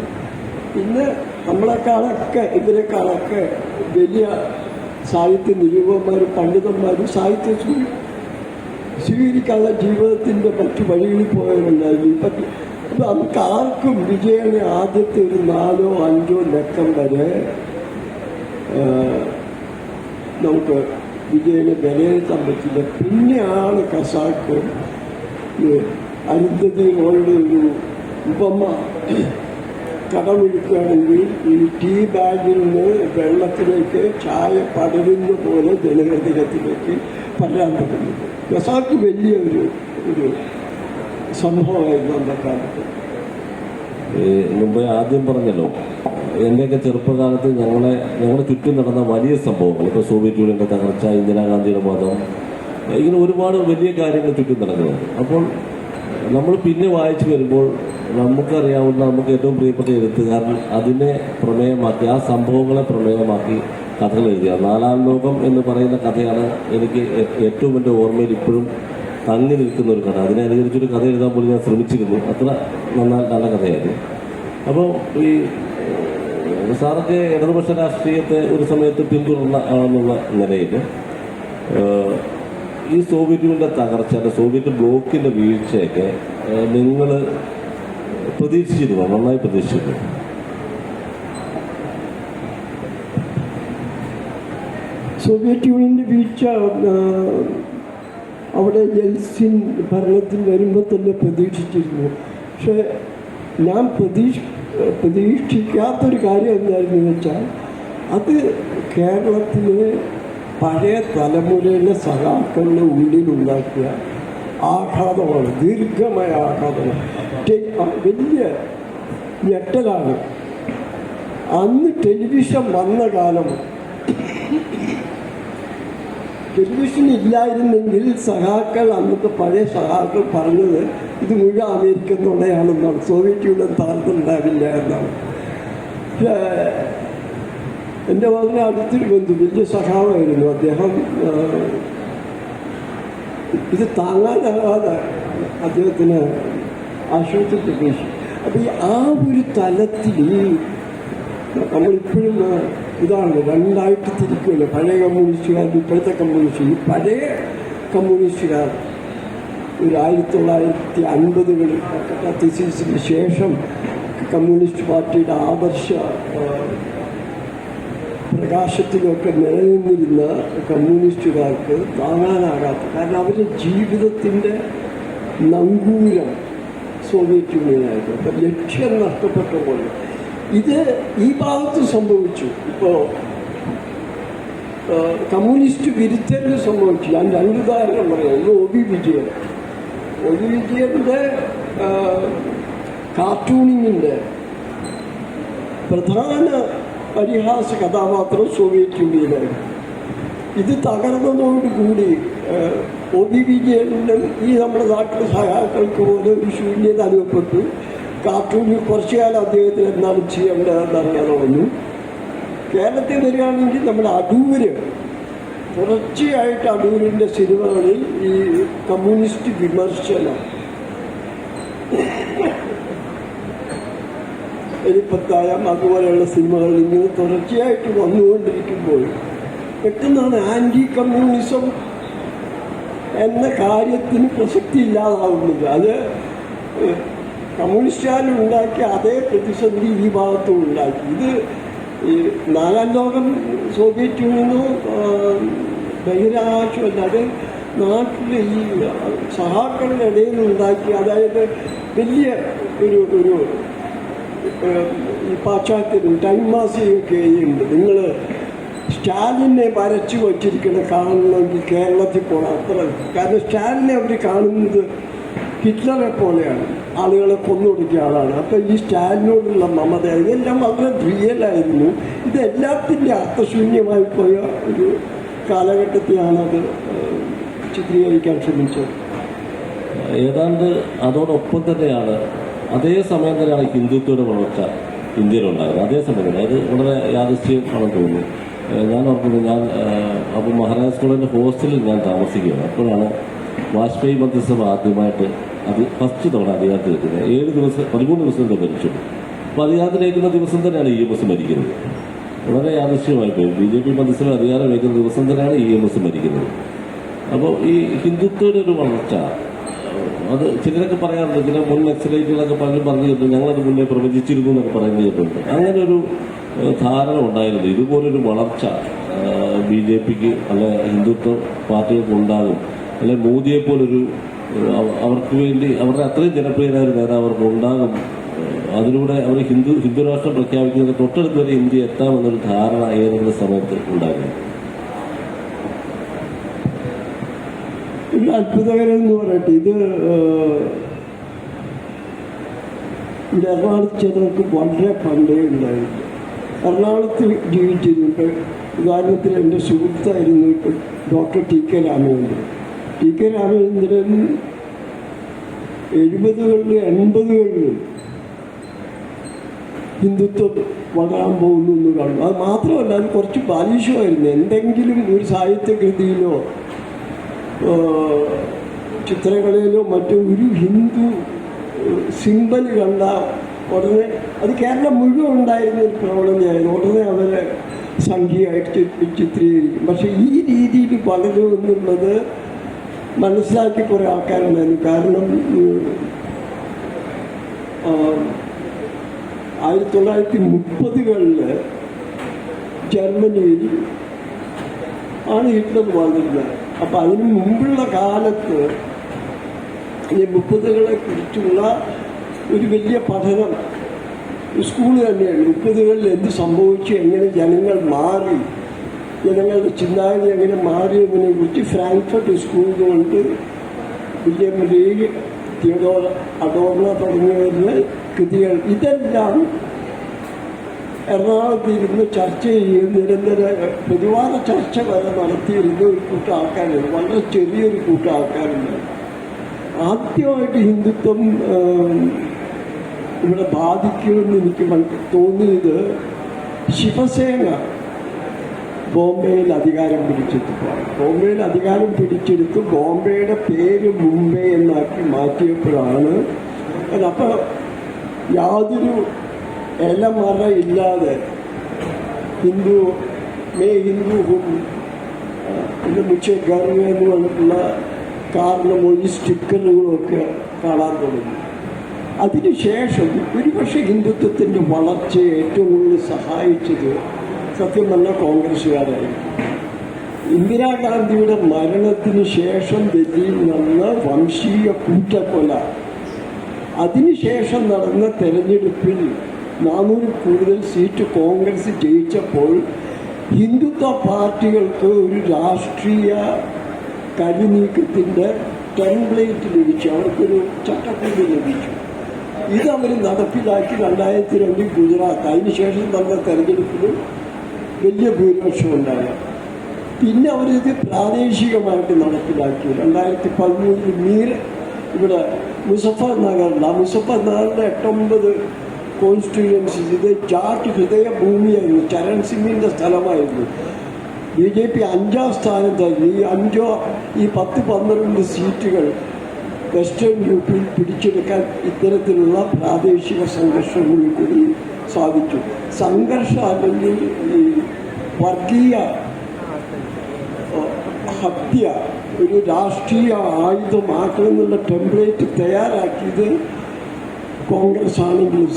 പിന്നെ നമ്മളെക്കാളൊക്കെ ഇവരെക്കാളൊക്കെ വലിയ സാഹിത്യ നിരൂപന്മാരും പണ്ഡിതന്മാരും സാഹിത്യം സ്വീകരിക്കാനുള്ള ജീവിതത്തിൻ്റെ മറ്റു വഴികളിൽ പോയവരുണ്ടായിരുന്നു. ഇപ്പം നമുക്ക് ആർക്കും വിജയനെ ആദ്യത്തെ ഒരു 4-5 ലക്കം വരെ നമുക്ക് വിജയനെ വിലയിരുത്താൻ പറ്റില്ല. പിന്നെയാണ് ഖസാക്ക് അരുന്ധതിയോട് ഒരു ഉപമ കടമെടുക്കുകയാണെങ്കിൽ ഈ ടീ ബാഗിൽ നിന്ന് വെള്ളത്തിലേക്ക് ചായ പടരുന്ന പോലെ ജനഹൃദയത്തിലേക്ക് പടരാൻ പറ്റുന്നു. ഖസാക്ക് വലിയ ഒരു സംഭവമായിരുന്നു അന്നത്തെ കാലത്ത്. മുമ്പേ ആദ്യം പറഞ്ഞല്ലോ, എൻ്റെയൊക്കെ ചെറുപ്പകാലത്ത് ഞങ്ങളുടെ ചുറ്റും നടന്ന വലിയ സംഭവങ്ങൾ, ഇപ്പോൾ സോവിയറ്റ് യൂണിയൻ്റെ തകർച്ച, ഇന്ദിരാഗാന്ധിയുടെ മതം, ഇങ്ങനെ ഒരുപാട് വലിയ കാര്യങ്ങൾ ചുറ്റും നടക്കുന്നുണ്ട്. അപ്പോൾ നമ്മൾ പിന്നെ വായിച്ചു വരുമ്പോൾ നമുക്കറിയാവുന്ന, നമുക്ക് ഏറ്റവും പ്രിയപ്പെട്ട എഴുത്തുകാരൻ അതിനെ പ്രമേയമാക്കി, ആ സംഭവങ്ങളെ പ്രമേയമാക്കി കഥകൾ എഴുതിയ 4-ാം ലോകം എന്ന് പറയുന്ന കഥയാണ് എനിക്ക് ഏറ്റവും എൻ്റെ ഓർമ്മയിൽ ഇപ്പോഴും തങ്ങി നിൽക്കുന്ന ഒരു കഥ. അതിനെ അനുകരിച്ചൊരു കഥ എഴുതാൻ പോലും ഞാൻ ശ്രമിച്ചിരുന്നു. അത്ര നല്ല കഥയായിരുന്നു. അപ്പോൾ ഈ സാറൊക്കെ ഇടതുപക്ഷ രാഷ്ട്രീയത്തെ ഒരു സമയത്ത് പിന്തുടർന്ന എന്നുള്ള നിലയിൽ ഈ സോവിയറ്റ് യൂണിയൻ്റെ തകർച്ച, സോവിയറ്റ് ബ്ലോക്കിൻ്റെ വീഴ്ചയൊക്കെ നിങ്ങൾ പ്രതീക്ഷിച്ചിരുന്നോ? നന്നായി പ്രതീക്ഷിച്ചിരുന്നു? സോവിയറ്റ് യൂണിയൻ്റെ വീഴ്ച അവിടെ യെൽസിൻ ഭരണത്തിൽ വരുമ്പോൾ തന്നെ പ്രതീക്ഷിച്ചിരുന്നു. പക്ഷേ ഞാൻ പ്രതീക്ഷിക്കാത്തൊരു കാര്യം എന്തായിരുന്നു വെച്ചാൽ, അത് കേരളത്തിലെ പഴയ തലമുറയിലെ സഖാക്കളുടെ ഉള്ളിലുണ്ടാക്കിയ ആഘാതമാണ്, ദീർഘമായ ആഘാതമാണ്, വലിയ ഞെട്ടലാണ്. അന്ന് ടെലിവിഷൻ വന്ന കാലം. ടെലിവിഷൻ ഇല്ലായിരുന്നെങ്കിൽ സഖാക്കൾ, അന്നത്തെ പഴയ സഖാക്കൾ പറഞ്ഞത് ഇത് മുഴുവൻ അമേരിക്കൻ നുണയാണെന്നാണ്, സോവിയറ്റ് യൂണിയൻ താഴ്ന്നുണ്ടാവില്ല എന്നാണ്. എൻ്റെ വളരെ അടുത്തൊരു ബന്ധു, വലിയ സഖാവായിരുന്നു അദ്ദേഹം. ഇത് താങ്ങാനാകാതെ അദ്ദേഹത്തിന് ആശുപത്രി പ്രവേശിച്ചു. അപ്പോൾ ആ ഒരു തലത്തിൽ നമ്മളിപ്പോഴും ഇതാണ് രണ്ടായിട്ട് തിരിക്കുമല്ലോ, പഴയ കമ്മ്യൂണിസ്റ്റുകാരും ഇപ്പോഴത്തെ കമ്മ്യൂണിസ്റ്റ്. ഈ പഴയ കമ്മ്യൂണിസ്റ്റുകാർ ഒരു 1950-കളിൽ തെസീസിന് ശേഷം കമ്മ്യൂണിസ്റ്റ് പാർട്ടിയുടെ ആദർശ പ്രകാശത്തിലൊക്കെ നിലനിന്നിരുന്ന കമ്മ്യൂണിസ്റ്റുകാർക്ക് താങ്ങാനാകാത്ത, കാരണം അവരുടെ ജീവിതത്തിൻ്റെ നങ്കൂരം സോവിയറ്റ് യൂണിയനായിരുന്നു. അപ്പം ലക്ഷ്യം നഷ്ടപ്പെട്ട പോലെ ഇത് ഈ ഭാഗത്ത് സംഭവിച്ചു. ഇപ്പോൾ കമ്മ്യൂണിസ്റ്റ് വിരുദ്ധരിൽ സംഭവിച്ചു. ഞാൻ 2 ഉദാഹരണം പറയാം. ഒന്ന് O V Vijayan. O V വിജയൻ്റെ കാർട്ടൂണിങ്ങിൻ്റെ പ്രധാന പരിഹാസ കഥാപാത്രം സോവിയറ്റ് യൂണിയനായിരുന്നു. ഇത് തകർന്നതോടുകൂടി ഒ വി വിജയൻ്റെ ഈ നമ്മുടെ നാട്ടിലെ സഹാക്കൾക്ക് പോലെ ഒരു ശൂന്യത അനുഭവപ്പെട്ടു. കാർട്ടൂണിൽ കുറച്ചു കാലം അദ്ദേഹത്തിന് എന്താണ് ചെയ്യേണ്ടതെന്ന് അറിയാതെ വന്നു. കേരളത്തിൽ വരികയാണെങ്കിൽ നമ്മുടെ അടൂര്, തുടർച്ചയായിട്ട് അടൂരിൻ്റെ സിനിമകളിൽ ഈ കമ്മ്യൂണിസ്റ്റ് വിമർശനം, എലിപ്പത്തായം അതുപോലെയുള്ള സിനിമകൾ ഇങ്ങനെ തുടർച്ചയായിട്ട് വന്നുകൊണ്ടിരിക്കുമ്പോൾ പെട്ടെന്നാണ് ആൻറ്റി കമ്മ്യൂണിസം എന്ന കാര്യത്തിന് പ്രസക്തി ഇല്ലാതാവുന്നത്. അത് കമ്മ്യൂണിസ്റ്റുകാരുണ്ടാക്കിയ അതേ പ്രതിസന്ധി ഈ ഭാഗത്തും ഉണ്ടാക്കി. ഇത് ഈ 4-ാം ലോകം സോവിയറ്റ് യൂണിയനോ ബഹിരാകാശമല്ല, അത് നാട്ടിൽ ഈ സഹാക്കളുടെ ഇടയിൽ ഉണ്ടാക്കി. അതായത് വലിയ ഒരു ഈ പാശ്ചാത്യരും ടൈം മാസികയൊക്കെ ഉണ്ട്. നിങ്ങൾ സ്റ്റാലിനെ വരച്ചു വച്ചിരിക്കുന്ന കാണണമെങ്കിൽ കേരളത്തിൽ പോകണം. അത്ര കാരണം സ്റ്റാലിനെ അവർ കാണുന്നത് ഹിറ്റ്ലറെ പോലെയാണ്, ആളുകളെ കൊന്നൊടുക്കിയ ആളാണ്. അപ്പം ഈ സ്റ്റാലിനോടുള്ള മമത ഇതെല്ലാം വളരെ റിയലായിരുന്നു. ഇതെല്ലാത്തിൻ്റെ അർത്ഥശൂന്യമായി പോയ ഒരു കാലഘട്ടത്തിലാണത് ചിത്രീകരിക്കാൻ ശ്രമിച്ചത്. ഏതാണ്ട് അതോടൊപ്പം തന്നെയാണ്, അതേ സമയം തന്നെയാണ് ഹിന്ദുത്വയുടെ വളർച്ച ഇന്ത്യയിലുണ്ടായത്. അതേസമയം തന്നെ അത് വളരെ യാദൃശ്യമാണെന്ന് തോന്നുന്നു. ഞാൻ ഓർക്കുന്നത്, ഞാൻ അപ്പോൾ മഹാരാജാസ് കോളേജിൻ്റെ ഹോസ്റ്റലിൽ ഞാൻ താമസിക്കുകയാണ്. അപ്പോഴാണ് വാജ്പേയി മന്ത്രിസഭ ആദ്യമായിട്ട് ഫസ്റ്റ് തവണ അധികാരത്തിലെത്തുന്നത്. 13 ദിവസം ഭരിച്ചു. അപ്പോൾ അധികാരത്തിലേക്കുന്ന ദിവസം തന്നെയാണ് EMS മരിക്കുന്നത്. വളരെ യാദൃശ്യമായി പോയി. BJP മന്ത്രിസഭ അധികാരം വയ്ക്കുന്ന ദിവസം തന്നെയാണ് EMS മരിക്കുന്നത്. അപ്പോൾ ഈ ഹിന്ദുത്വയുടെ ഒരു വളർച്ച, അത് ചിലരൊക്കെ പറയാറുണ്ട്, ചില മുൻ നക്സലൈറ്റുകളൊക്കെ പലരും പറഞ്ഞു കേട്ടിട്ടുണ്ട്, ഞങ്ങളത് മുന്നേ പ്രവചിച്ചിരുന്നു എന്നൊക്കെ പറയുന്നത് കേട്ടിട്ടുണ്ട്. അങ്ങനെ ഒരു ധാരണ ഉണ്ടായിരുന്നു, ഇതുപോലൊരു വളർച്ച BJPക്ക് അല്ലെ ഹിന്ദുത്വ പാർട്ടികൾക്ക് ഉണ്ടാകും, അല്ലെ മോദിയെ പോലൊരു അവർക്ക് വേണ്ടി അവരുടെ അത്രയും ജനപ്രിയനായ ഒരു നേതാവ് അവർക്ക് ഉണ്ടാകും, അതിലൂടെ അവർ ഹിന്ദുരാഷ്ട്രം പ്രഖ്യാപിക്കുന്നത് തൊട്ടടുത്ത് വരെ ഇന്ത്യ എത്താമെന്നൊരു ധാരണ ഏതെങ്കിലും സമയത്ത് ഉണ്ടായിരുന്നു. ഇത് അത്ഭുതകരം എന്ന് പറയട്ടെ. ഇത് എറണാകുളത്ത് ചിലർക്ക് വളരെ പണ്ടേ ഉണ്ടായിരുന്നു. എറണാകുളത്ത് ജീവിച്ചിരുന്നു. ഇപ്പം ഉദാഹരണത്തിന് എൻ്റെ സുഹൃത്തായിരുന്നു ഇപ്പം doctor TK Ramachandran. TK Ramachandran 70കളിലും 80കളിലും ഹിന്ദുത്വം വളരാൻ പോകുന്നു എന്ന് കാണുന്നു. അത് മാത്രമല്ല, അത് കുറച്ച് ബാലിശമായിരുന്നു. എന്തെങ്കിലും ഒരു സാഹിത്യകൃതിയിലോ ചിത്രകലയിലോ മറ്റോ ഒരു ഹിന്ദു സിമ്പൽ കണ്ട ഉടനെ അത് കേരളം മുഴുവൻ ഉണ്ടായിരുന്ന ഒരു പ്രവണതയായിരുന്നു. ഉടനെ അവരെ സംഖ്യയായിട്ട് ചിത്രീകരിക്കും. പക്ഷെ ഈ രീതിയിൽ വളരുമെന്നുള്ളത് മനസ്സിലാക്കി കുറേ ആൾക്കാരുണ്ടായിരുന്നു. കാരണം 1930കളിൽ ജർമ്മനിയിൽ ആണ് ഹിറ്റ്ലർ വന്നിരുന്നത്. അപ്പം അതിന് മുമ്പുള്ള കാലത്ത് ഈ 30കളെ കുറിച്ചുള്ള ഒരു വലിയ പഠനം സ്കൂൾ തന്നെയാണ്. 30കളിൽ എന്ത് സംഭവിച്ചു, എങ്ങനെ ജനങ്ങൾ മാറി, ജനങ്ങളുടെ ചിന്താഗതി എങ്ങനെ മാറിയതിനെ കുറിച്ച് ഫ്രാങ്ക്ഫർട്ട് സ്കൂളുകളുണ്ട്. വില്യം റീഗ്, തിയോഡോർ അഡോർണോ തുടങ്ങിയവരുടെ കൃതികൾ ഇതെല്ലാം എറണാകുളത്തിരുന്ന് ചർച്ച ചെയ്യുകയും നിരന്തര പ്രതിവാദ ചർച്ച വരെ നടത്തിയിരുന്ന ഒരു കൂട്ടം ആൾക്കാരുണ്ട്. വളരെ ചെറിയൊരു കൂട്ടം ആൾക്കാരുണ്ട്. ആദ്യമായിട്ട് ഹിന്ദുത്വം ഇവിടെ ബാധിക്കുമെന്ന് എനിക്ക് തോന്നിയത് ശിവസേന ബോംബെയിൽ അധികാരം പിടിച്ചെടുത്തപ്പോഴാണ്. ബോംബെയിൽ അധികാരം പിടിച്ചെടുത്ത് ബോംബെയുടെ പേര് മുംബൈ എന്നാക്കി മാറ്റിയപ്പോഴാണ്. അപ്പോൾ യാതൊരു ഇലമറ ഇല്ലാതെ ഹിന്ദു പിന്നെ മുച്ചേ ഗർവ് എന്ന് പറഞ്ഞിട്ടുള്ള കാരണമൊഴി സ്റ്റിക്കറുകളൊക്കെ കാണാൻ തുടങ്ങി. അതിനുശേഷം ഒരുപക്ഷെ ഹിന്ദുത്വത്തിൻ്റെ വളർച്ചയെ ഏറ്റവും കൂടുതൽ സഹായിച്ചത് സത്യം പറഞ്ഞാൽ കോൺഗ്രസ്സുകാരായിരുന്നു. ഇന്ദിരാഗാന്ധിയുടെ മരണത്തിന് ശേഷം ഡൽഹിയിൽ നടന്ന വംശീയ കൂട്ടക്കൊല, അതിനുശേഷം നടന്ന തെരഞ്ഞെടുപ്പിൽ 400 കൂടുതൽ സീറ്റ് കോൺഗ്രസ് ജയിച്ചപ്പോൾ ഹിന്ദുത്വ പാർട്ടികൾക്ക് ഒരു രാഷ്ട്രീയ കരിനീക്കത്തിൻ്റെ ടെംപ്ലേറ്റ് ലഭിച്ചു, അവർക്കൊരു ചട്ടക്കൂട് ലഭിച്ചു. ഇതവർ നടപ്പിലാക്കി 2002 ഗുജറാത്ത്, അതിനുശേഷം നടന്ന തെരഞ്ഞെടുപ്പിലും വലിയ ഭൂരിപക്ഷം ഉണ്ടായി. പിന്നെ അവരിത് പ്രാദേശികമായിട്ട് നടപ്പിലാക്കി. 2013 ഇവിടെ മുസഫർ നഗറിൻ്റെ 8-9 കോൺസ്റ്റിറ്റ്യുവൻസീസ് ഇത് ജാട്ട് ഹൃദയഭൂമിയായിരുന്നു. ചരൺ സിംഗിൻ്റെ സ്ഥലമായിരുന്നു. BJP 5ാം സ്ഥാനത്തായിരുന്നു. ഈ 10-12 സീറ്റുകൾ വെസ്റ്റേൺ യുപിയിൽ പിടിച്ചെടുക്കാൻ ഇത്തരത്തിലുള്ള പ്രാദേശിക സംഘർഷങ്ങളിൽ കൂടി സാധിച്ചു. സംഘർഷം അല്ലെങ്കിൽ ഈ വർഗീയ ഹത്യ ഒരു രാഷ്ട്രീയ ആയുധമാക്കണമെന്നുള്ള ടെംപ്ലേറ്റ് തയ്യാറാക്കിയത് കോൺഗ്രസ് ആണെങ്കിലും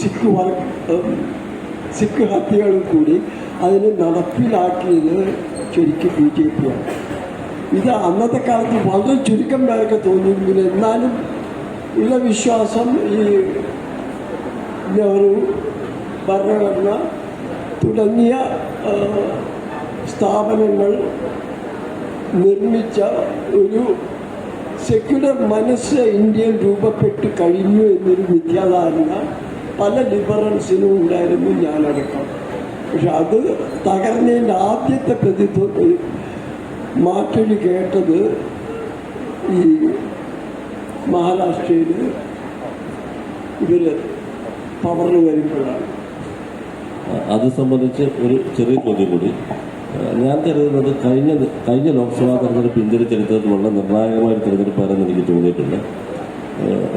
സിഖ് ഹത്യകളിൽ കൂടി അതിനെ നടപ്പിലാക്കിയത് ശരിക്കും BJP ആണ്. ഇത് അന്നത്തെ കാലത്ത് വളരെ ചുരുക്കം പേരൊക്കെ തോന്നിയെങ്കിൽ എന്നാലും ഉള്ള വിശ്വാസം ഈ നെഹ്റു ഭരണഘടന തുടങ്ങിയ സ്ഥാപനങ്ങൾ നിർമ്മിച്ച ഒരു സെക്യുലർ മനസ്സ് ഇന്ത്യയിൽ രൂപപ്പെട്ട് കഴിഞ്ഞു എന്നൊരു വിദ്യാധാരണ പല ലിബറൽസിനും ഉണ്ടായിരുന്നു, ഞാനടക്കം. പക്ഷെ അത് തകർന്നതിൻ്റെ ആദ്യത്തെ മാറ്റൊലി കേട്ടത് ഈ മഹാരാഷ്ട്രയിൽ ഇവർ പവറിൽ വരുമ്പോഴാണ്. അത് സംബന്ധിച്ച് ഒരു ചെറിയ ചോദ്യം കൂടി. ഞാൻ കരുതുന്നത് കഴിഞ്ഞ ലോക്സഭാ തെരഞ്ഞെടുപ്പ് ഇന്ത്യയുടെ ചരിത്രത്തിൽ വളരെ നിർണായകമായ തെരഞ്ഞെടുപ്പാണെന്ന് എനിക്ക് തോന്നിയിട്ടുണ്ട്.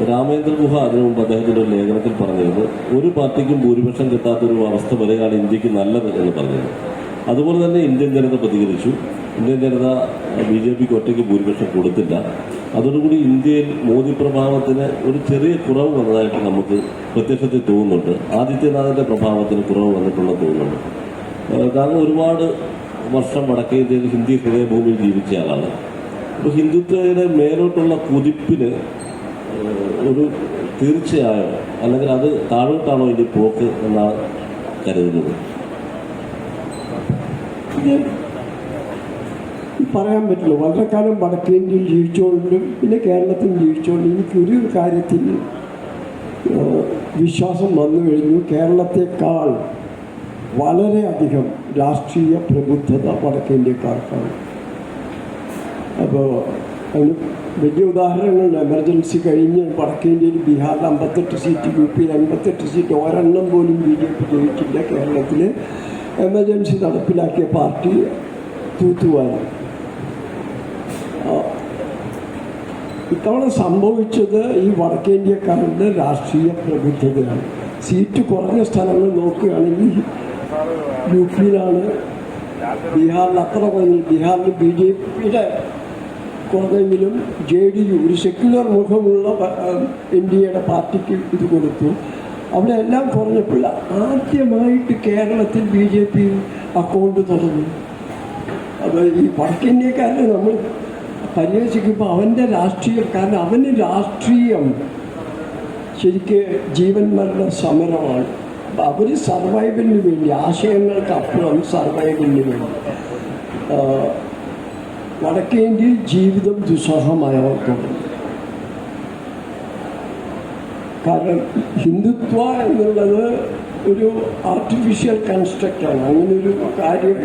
രാമേന്ദ്ര ഗുഹ അതിനു മുമ്പ് അദ്ദേഹത്തിൻ്റെ ഒരു ലേഖനത്തിൽ പറഞ്ഞിരുന്നു, ഒരു പാർട്ടിക്കും ഭൂരിപക്ഷം കിട്ടാത്തൊരു അവസ്ഥ വരെയാണ് ഇന്ത്യക്ക് നല്ലത് എന്ന് പറഞ്ഞത്. അതുപോലെ തന്നെ ഇന്ത്യൻ ജനത പ്രതികരിച്ചു. ഇന്ത്യൻ ജനത BJPക്ക് ഒറ്റയ്ക്ക് ഭൂരിപക്ഷം കൊടുത്തില്ല. അതോടുകൂടി ഇന്ത്യയിൽ മോദി പ്രഭാവത്തിന് ഒരു ചെറിയ കുറവ് വന്നതായിട്ട് നമുക്ക് പ്രത്യക്ഷത്തിൽ തോന്നുന്നുണ്ട്. ആദിത്യനാഥിൻ്റെ പ്രഭാവത്തിന് കുറവ് വന്നിട്ടുണ്ടെന്ന് തോന്നുന്നുണ്ട്. കാരണം ഒരുപാട് വർഷം വടക്കേ ഇന്ത്യയിൽ ഹിന്ദി ഹൃദയഭൂമിയിൽ ജീവിച്ച ആളാണ്. അപ്പോൾ ഹിന്ദുത്വയുടെ മേലോട്ടുള്ള കുതിപ്പിന് ഒരു തീർച്ചയായോ അല്ലെങ്കിൽ അത് താഴോട്ടാണോ ഇനി പോക്ക് എന്നാണ് കരുതുന്നത്? പറയാൻ പറ്റില്ല. വളരെ കാലം വടക്കേ ഇന്ത്യയിൽ ജീവിച്ചുകൊണ്ടും പിന്നെ കേരളത്തിൽ ജീവിച്ചുകൊണ്ടും എനിക്കൊരു കാര്യത്തിൽ വിശ്വാസം വന്നു കഴിഞ്ഞു. കേരളത്തെക്കാൾ വളരെയധികം രാഷ്ട്രീയ പ്രബുദ്ധത വടക്കേ ഇന്ത്യക്കാർക്കാണ്. അപ്പോൾ അതിന് വലിയ ഉദാഹരണങ്ങളുണ്ട്. എമർജൻസി കഴിഞ്ഞ് വടക്കേ ഇന്ത്യയിൽ ബീഹാറിൽ 58 സീറ്റ്, UP 58 സീറ്റ്, ഒരെണ്ണം പോലും BJP ജയിച്ചില്ല. കേരളത്തിൽ എമർജൻസി നടപ്പിലാക്കിയ പാർട്ടി തൂത്തുവാരി. ഇത്തവണ സംഭവിച്ചത് ഈ വടക്കേ ഇന്ത്യക്കാരുടെ രാഷ്ട്രീയ പ്രബുദ്ധതയാണ്. സീറ്റ് കുറഞ്ഞ സ്ഥലങ്ങൾ നോക്കുകയാണെങ്കിൽ UPയിലാണ്, ബീഹാറിൽ അത്ര കുറഞ്ഞു. ബീഹാറിൽ BJPയുടെ കുറഞ്ഞെങ്കിലും JDU ഒരു സെക്യുലർ മുഖമുള്ള ഇന്ത്യയുടെ പാർട്ടിക്ക് ഇത് കൊടുത്തു. അവിടെ എല്ലാം കുറഞ്ഞപ്പോൾ ആദ്യമായിട്ട് കേരളത്തിൽ BJP അക്കൗണ്ട് തുറന്നു. അപ്പോൾ ഈ വടക്കിന്ത്യക്കാരനെ നമ്മൾ പരിഹസിക്കുമ്പോൾ അവൻ്റെ രാഷ്ട്രീയം, കാരണം അവന് രാഷ്ട്രീയം ശരിക്ക് ജീവൻ മരണ സമരമാണ്. അപ്പം അവർ സർവൈവലിന് വേണ്ടി, ആശയങ്ങൾക്കപ്പുറം സർവൈവലിന് വേണ്ടി വടക്കേ ഇന്ത്യയിൽ ജീവിതം ദുസ്സഹമായവർക്കുണ്ട്. കാരണം ഹിന്ദുത്വ എന്നുള്ളത് ഒരു ആർട്ടിഫിഷ്യൽ കൺസ്ട്രക്റ്റാണ്. അങ്ങനൊരു കാര്യം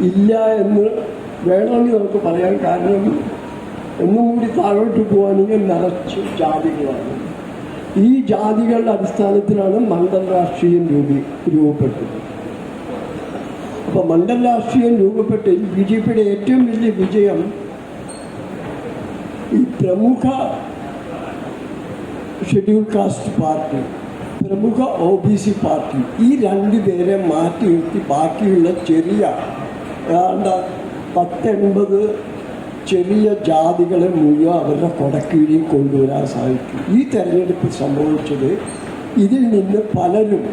ഇല്ല എന്ന് വേണമെങ്കിൽ നമുക്ക് പറയാൻ. കാരണം ഒന്നും കൂടി താഴോട്ട് പോകാണെങ്കിൽ നിറച്ച് ജാതികളാണ്. ഈ ജാതികളുടെ അടിസ്ഥാനത്തിലാണ് മണ്ഡൽ രാഷ്ട്രീയം രൂപപ്പെട്ടത്. അപ്പോൾ മണ്ഡൽ രാഷ്ട്രീയം രൂപപ്പെട്ട് BJPയുടെ ഏറ്റവും വലിയ വിജയം ഈ പ്രമുഖ ഷെഡ്യൂൾ കാസ്റ്റ് പാർട്ടി, പ്രമുഖ OBC പാർട്ടി, ഈ രണ്ടുപേരെ മാറ്റി നിർത്തി ബാക്കിയുള്ള ചെറിയ ഏതാണ്ട് 10-80 ചെറിയ ജാതികളെ മുഴുവൻ അവരുടെ കൊടക്കീഴിൽ കൊണ്ടുവരാൻ സാധിക്കും. ഈ തെരഞ്ഞെടുപ്പ് സംഭവിച്ചത് ഇതിൽ നിന്ന് പലരും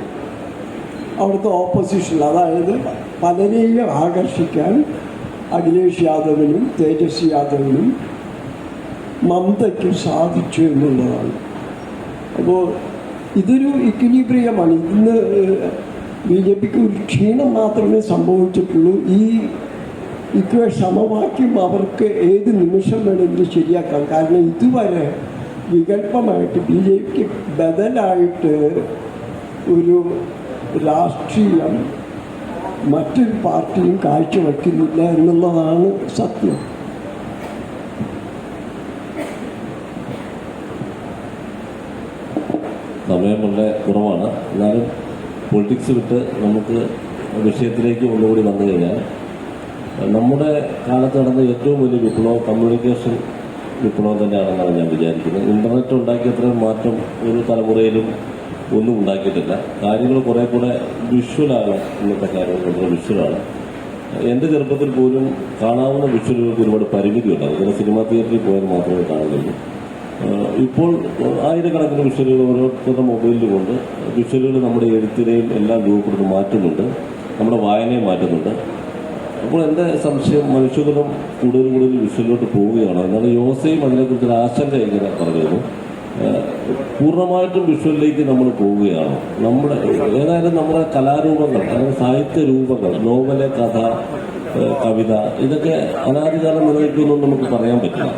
അവിടുത്തെ ഓപ്പോസിഷൻ, അതായത് പലരെയും ആകർഷിക്കാൻ അഖിലേഷ് യാദവിനും തേജസ്വി യാദവിനും മമതയ്ക്കും സാധിച്ചു എന്നുള്ളതാണ്. അപ്പോൾ ഇതൊരു ഇക്വിലിബ്രിയമാണ്. ഇന്ന് BJPക്ക് ഒരു ക്ഷീണം മാത്രമേ സംഭവിച്ചിട്ടുള്ളൂ. ഈ സമവാക്യം അവർക്ക് ഏത് നിമിഷം വേണമെങ്കിലും ശരിയാക്കാം. കാരണം ഇതുവരെ വികല്പമായിട്ട് BJPക്ക് ബദലായിട്ട് ഒരു രാഷ്ട്രീയം മറ്റൊരു പാർട്ടിയും കാഴ്ചവെക്കുന്നില്ല എന്നുള്ളതാണ് സത്യം. സമയം വളരെ കുറവാണ്. എന്നാലും പൊളിറ്റിക്സ് വിട്ട് നമുക്ക് വിഷയത്തിലേക്ക് ഒന്നുകൂടി വന്നു കഴിഞ്ഞാൽ, നമ്മുടെ കാലത്ത് നടന്ന ഏറ്റവും വലിയ വിപ്ലവം കമ്മ്യൂണിക്കേഷൻ വിപ്ലവം തന്നെയാണെന്നാണ് ഞാൻ വിചാരിക്കുന്നത്. ഇൻ്റർനെറ്റ് ഉണ്ടാക്കിയ അത്രയും മാറ്റം ഒരു തലമുറയിലും ഒന്നും ഉണ്ടാക്കിയിട്ടില്ല. കാര്യങ്ങൾ കുറേ കൂടെ വിഷ്വലാണ്. ഇന്നത്തെ കാര്യങ്ങൾ വളരെ വിഷ്വലാണ്. എൻ്റെ ചെറുപ്പത്തിൽ പോലും കാണാവുന്ന വിഷ്വലുകൾക്ക് ഒരുപാട് പരിമിതിയുണ്ട്. അതുപോലെ സിനിമാ തിയേറ്ററിൽ പോയാൽ മാത്രമേ കാണുന്നുള്ളൂ. ഇപ്പോൾ ആയിരക്കണക്കിന് വിഷ്വലുകൾ ഓരോരുത്തരുടെ മൊബൈലിൽ കൊണ്ട് വിഷ്വലുകൾ നമ്മുടെ എഴുത്തിനെയും എല്ലാം രൂപപ്പെടുത്തി മാറ്റുന്നുണ്ട്, നമ്മുടെ വായനയെ മാറ്റുന്നുണ്ട്. അപ്പോൾ എൻ്റെ സംശയം, മനുഷ്യകുലം കൂടുതൽ കൂടുതൽ വിഷ്വലിലോട്ട് പോവുകയാണോ എന്നാണ്. യോസയും അതിനെക്കുറിച്ചൊരു ആശങ്ക ഇങ്ങനെ പറഞ്ഞിരുന്നു. പൂർണ്ണമായിട്ടും വിഷ്വലിലേക്ക് നമ്മൾ പോവുകയാണ്. നമ്മുടെ ഏതായാലും നമ്മുടെ കലാരൂപങ്ങൾ അല്ലെങ്കിൽ സാഹിത്യ രൂപങ്ങൾ, നോവല്, കഥ, കവിത, ഇതൊക്കെ അനാദികാലം നിലനിൽക്കുമെന്നും നമുക്ക് പറയാൻ പറ്റില്ല.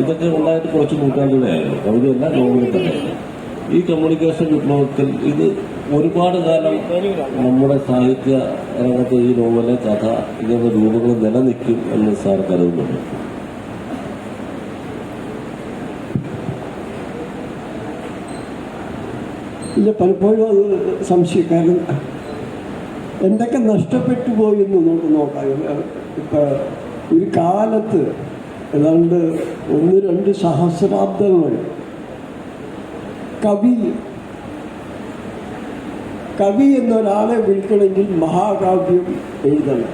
ഇതൊക്കെ ഉണ്ടായിട്ട് കുറച്ച് നൂറ്റാണ്ടുകളായിരുന്നു. കവിതയല്ല, നോവല് തന്നെയല്ല. ഈ കമ്മ്യൂണിക്കേഷൻ വിപ്ലവത്തിൽ ഇത് ഒരുപാട് കാലം നമ്മുടെ സാഹിത്യ രംഗത്ത് ഈ നോവല്, കഥ, ഇങ്ങനത്തെ രൂപങ്ങൾ നിലനിൽക്കും എന്ന് സാർ കരുതുന്നുണ്ട്? ഇല്ല, പലപ്പോഴും അത് സംശയിക്കാനും എന്തൊക്കെ നഷ്ടപ്പെട്ടു പോയെന്ന് നമുക്ക് നോക്കാം. ഇപ്പം ഒരു കാലത്ത് ഏതാണ്ട് 1-2 സഹസ്രാബ്ദങ്ങൾ കവി എന്നൊരാളെ വിളിക്കണമെങ്കിൽ മഹാകാവ്യം എഴുതണം.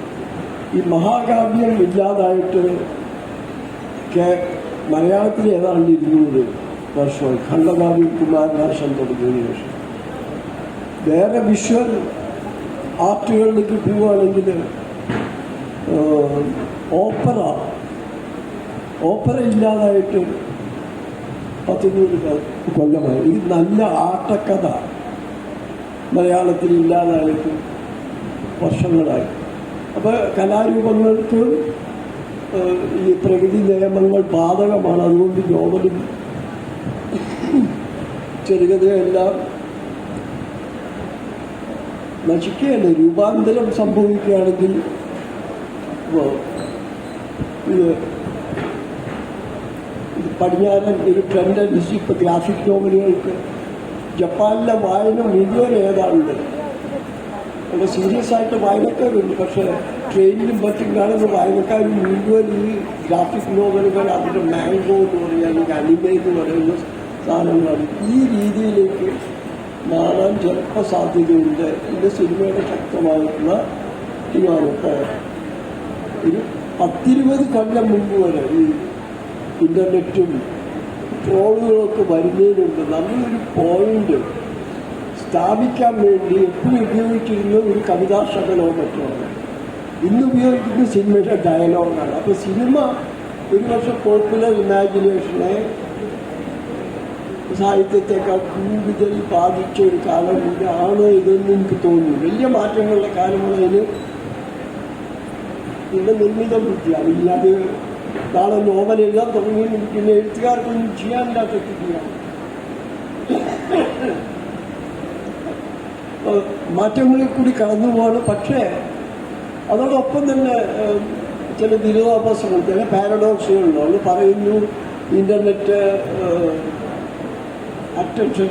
ഈ മഹാകാവ്യം ഇല്ലാതായിട്ട് മലയാളത്തിൽ ഏതാണ്ട് 200 വർഷമായി. ഖണ്ഡകാവ്യം കുമാരനാശൻ തുടങ്ങിയതിനു ശേഷം വേറെ വിഷ്വൽ ആർട്ടുകളിലേക്ക് പോവുകയാണെങ്കിൽ ഓപ്പറ ഇല്ലാതായിട്ട് 10-100 കൊല്ലമായി. ഈ നല്ല ആട്ടക്കഥ മലയാളത്തിൽ ഇല്ലാതായിട്ട് വർഷങ്ങളായി. അപ്പോൾ കലാരൂപങ്ങൾക്ക് ഈ പ്രകൃതി നിയമങ്ങൾ ബാധകമാണ്. അതുകൊണ്ട് നോവലും ചെറുകഥയെല്ലാം നശിക്കുകയല്ല, രൂപാന്തരം സംഭവിക്കുകയാണെങ്കിൽ പടിഞ്ഞാറൻ ഒരു ട്രെൻഡ് അനുസരിച്ച് ഇപ്പോൾ ഗ്രാഫിക് നോവലുകൾക്ക് ജപ്പാനിലെ വായന മുഴുവൻ ഏതാണ്ട് അവിടെ സീരിയസ് ആയിട്ട് വായനക്കാരുണ്ട്. പക്ഷേ ട്രെയിനിലും മറ്റും കാണുന്ന വായനക്കാർ മുഴുവൻ ഈ ഗ്രാഫിക് നോവലുകൾ, അതിൻ്റെ മാംഗോ എന്ന് പറയുക, അല്ലെങ്കിൽ അനിമ എന്ന് പറയുന്ന സാധനങ്ങളാണ്. ഈ രീതിയിലേക്ക് മാറാൻ ചിലപ്പോൾ സാധ്യതയുണ്ട്. ഇതിൻ്റെ സിനിമയുടെ ശക്തമായിട്ടുള്ള തീരുമാനത്തെ ഒരു 10-20 കൊല്ലം മുമ്പ് വരെ ഈ ഇൻ്റർനെറ്റും ട്രോളുകളൊക്കെ വരുന്നതിനുണ്ട് നമ്മളൊരു പോയിന്റ് സ്ഥാപിക്കാൻ വേണ്ടി എപ്പോഴും ഉപയോഗിച്ചിരുന്ന ഒരു കവിതാശകലോ മറ്റോ ഇന്ന് ഉപയോഗിക്കുന്ന സിനിമയുടെ ഡയലോഗാണ്. അപ്പോൾ സിനിമ ഒരുപക്ഷെ പോപ്പുലർ ഇമാജിനേഷനെ സാഹിത്യത്തെക്കാൾ കൂടുതൽ ബാധിച്ച ഒരു കാലം കൂടിയാണ് ഇതെന്ന് എനിക്ക് തോന്നുന്നു. വലിയ മാറ്റങ്ങളുടെ കാലങ്ങളതിന് പിന്നെ നിർമ്മിത ബുദ്ധിയാണ്. ഇനി അത് നാളെ നോവൽ എഴുതാൻ തുടങ്ങി പിന്നെ എഴുത്തുകാർക്കൊന്നും ചെയ്യാനില്ലാത്ത സ്ഥിതിയാണ്. മാറ്റങ്ങളിൽ കൂടി കടന്നു പോവാണ്. പക്ഷേ അതോടൊപ്പം തന്നെ ചില വിരോധാഭാസങ്ങൾ, ചില പാരഡോക്സുകളുണ്ട്. അത് പറയുന്നു ഇൻ്റർനെറ്റ് അറ്റൻഷൻ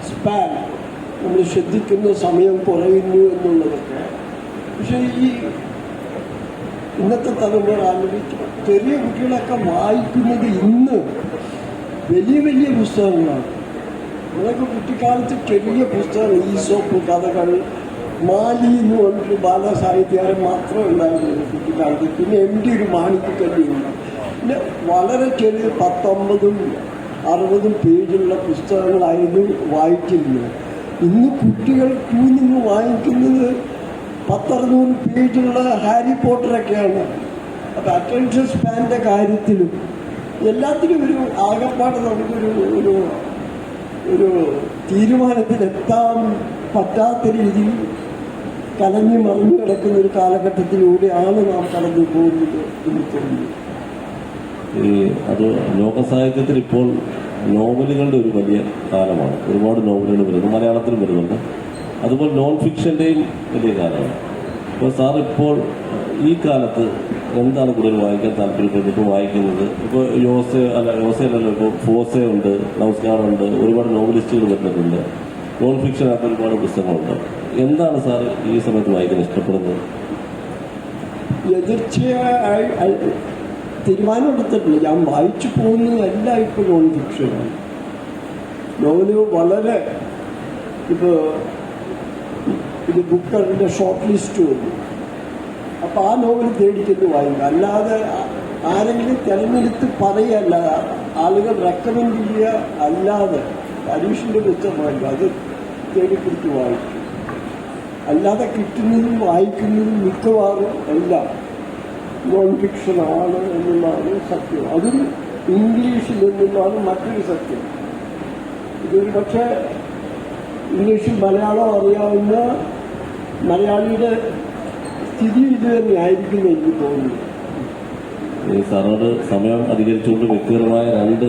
സ്പാൻ, നമ്മൾ ശ്രദ്ധിക്കുന്ന സമയം കുറയുന്നു എന്നുള്ളതൊക്കെ. പക്ഷേ ഈ ഇന്നത്തെ തലമുറ ആലോചിച്ച് ചെറിയ കുട്ടികളൊക്കെ വായിക്കുന്നത് ഇന്ന് വലിയ വലിയ പുസ്തകങ്ങളാണ്. നമ്മളൊക്കെ കുട്ടിക്കാലത്ത് ചെറിയ പുസ്തകങ്ങൾ, ഈസോപ്പ് കഥകൾ, മാലി എന്ന് പറഞ്ഞിട്ട് ബാലസാഹിത്യകാരൻ മാത്രമേ ഉണ്ടായിരുന്നുള്ളൂ കുട്ടിക്കാലത്ത്. പിന്നെ MD ഒരു മാണിക്കല്ലിയുണ്ട്. പിന്നെ വളരെ ചെറിയ 50-60 പേജുള്ള പുസ്തകങ്ങളായിരുന്നു വായിച്ചിരുന്നത്. ഇന്ന് കുട്ടികൾ ക്യൂ നിന്ന് വാങ്ങിക്കുന്നത് 10-600 പേജുള്ള ഹാരി പോട്ടറൊക്കെയാണ്. അപ്പോൾ അറ്റൻഷൻ സ്പാൻ്റെ കാര്യത്തിലും എല്ലാത്തിനും ഒരു ആകപ്പാട് നമുക്കൊരു ഒരു ഒരു തീരുമാനത്തിലെത്താൻ പറ്റാത്ത രീതിയിൽ കലങ്ങി മറിഞ്ഞു കിടക്കുന്ന ഒരു കാലഘട്ടത്തിലൂടെയാണ് നാം കടന്നു പോകുന്നത് എന്ന് തോന്നുന്നു. അത് ലോകസാഹിത്യത്തിൽ ഇപ്പോൾ നോവലുകളുടെ ഒരു വലിയ കാലമാണ്. ഒരുപാട് നോവലുകൾ വരുന്നു, മലയാളത്തിലും വരുന്നുണ്ട്. അതുപോലെ നോൺ ഫിക്ഷൻ്റെയും വലിയ കാലമാണ്. അപ്പോൾ സാർ ഇപ്പോൾ ഈ കാലത്ത് എന്താണ് കൂടുതൽ വായിക്കാൻ താല്പര്യപ്പെടുന്നത്? ഇപ്പോൾ വായിക്കുന്നത് ഇപ്പോൾ യോസയല്ലല്ലോ, ഇപ്പോൾ ഫോസെ ഉണ്ട്, നമസ്കാരമുണ്ട്, ഒരുപാട് നോവലിസ്റ്റുകൾ വരുന്നുണ്ട്, നോൺ ഫിക്ഷനകത്ത് ഒരുപാട് പുസ്തകങ്ങളുണ്ട്. എന്താണ് സാർ ഈ സമയത്ത് വായിക്കാൻ ഇഷ്ടപ്പെടുന്നത്? എതിർച്ചയായി തീരുമാനമെടുത്തിട്ടില്ല. ഞാൻ വായിച്ചു പോകുന്നതല്ല ഇപ്പോൾ നോൺ ഫിക്ഷനാണ്. നോവല് വളരെ ഇപ്പോൾ ഇത് ബുക്കറിൻ്റെ ഷോർട്ട് ലിസ്റ്റ് വന്നു. അപ്പോൾ ആ നോവൽ തേടിച്ചെന്ന് വായിക്കുക. അല്ലാതെ ആരെങ്കിലും തിരഞ്ഞെടുത്ത് പറയല്ല, ആളുകൾ റെക്കമെൻഡ് ചെയ്യുക അല്ലാതെ പരീക്ഷൻ്റെ പുസ്തകമല്ല, അത് തേടിപ്പിടിച്ച് വായിക്കും. അല്ലാതെ കിട്ടുന്നതും വായിക്കുന്നതും മിക്കവാറും എല്ലാം നോൺ ഫിക്ഷനാണ് എന്നുള്ളതാണ് സത്യം. അതും ഇംഗ്ലീഷിൽ എന്നുള്ളതാണ് മറ്റൊരു സത്യം. ഇതൊരു പക്ഷേ ഇംഗ്ലീഷും മലയാളം അറിയാവുന്ന മലയാളിയുടെ സ്ഥിതി ഇത് തന്നെയായിരിക്കും എനിക്ക് തോന്നുന്നു. സാറിനോട് സമയം അധികരിച്ചുകൊണ്ട് വ്യക്തിപരമായ രണ്ട്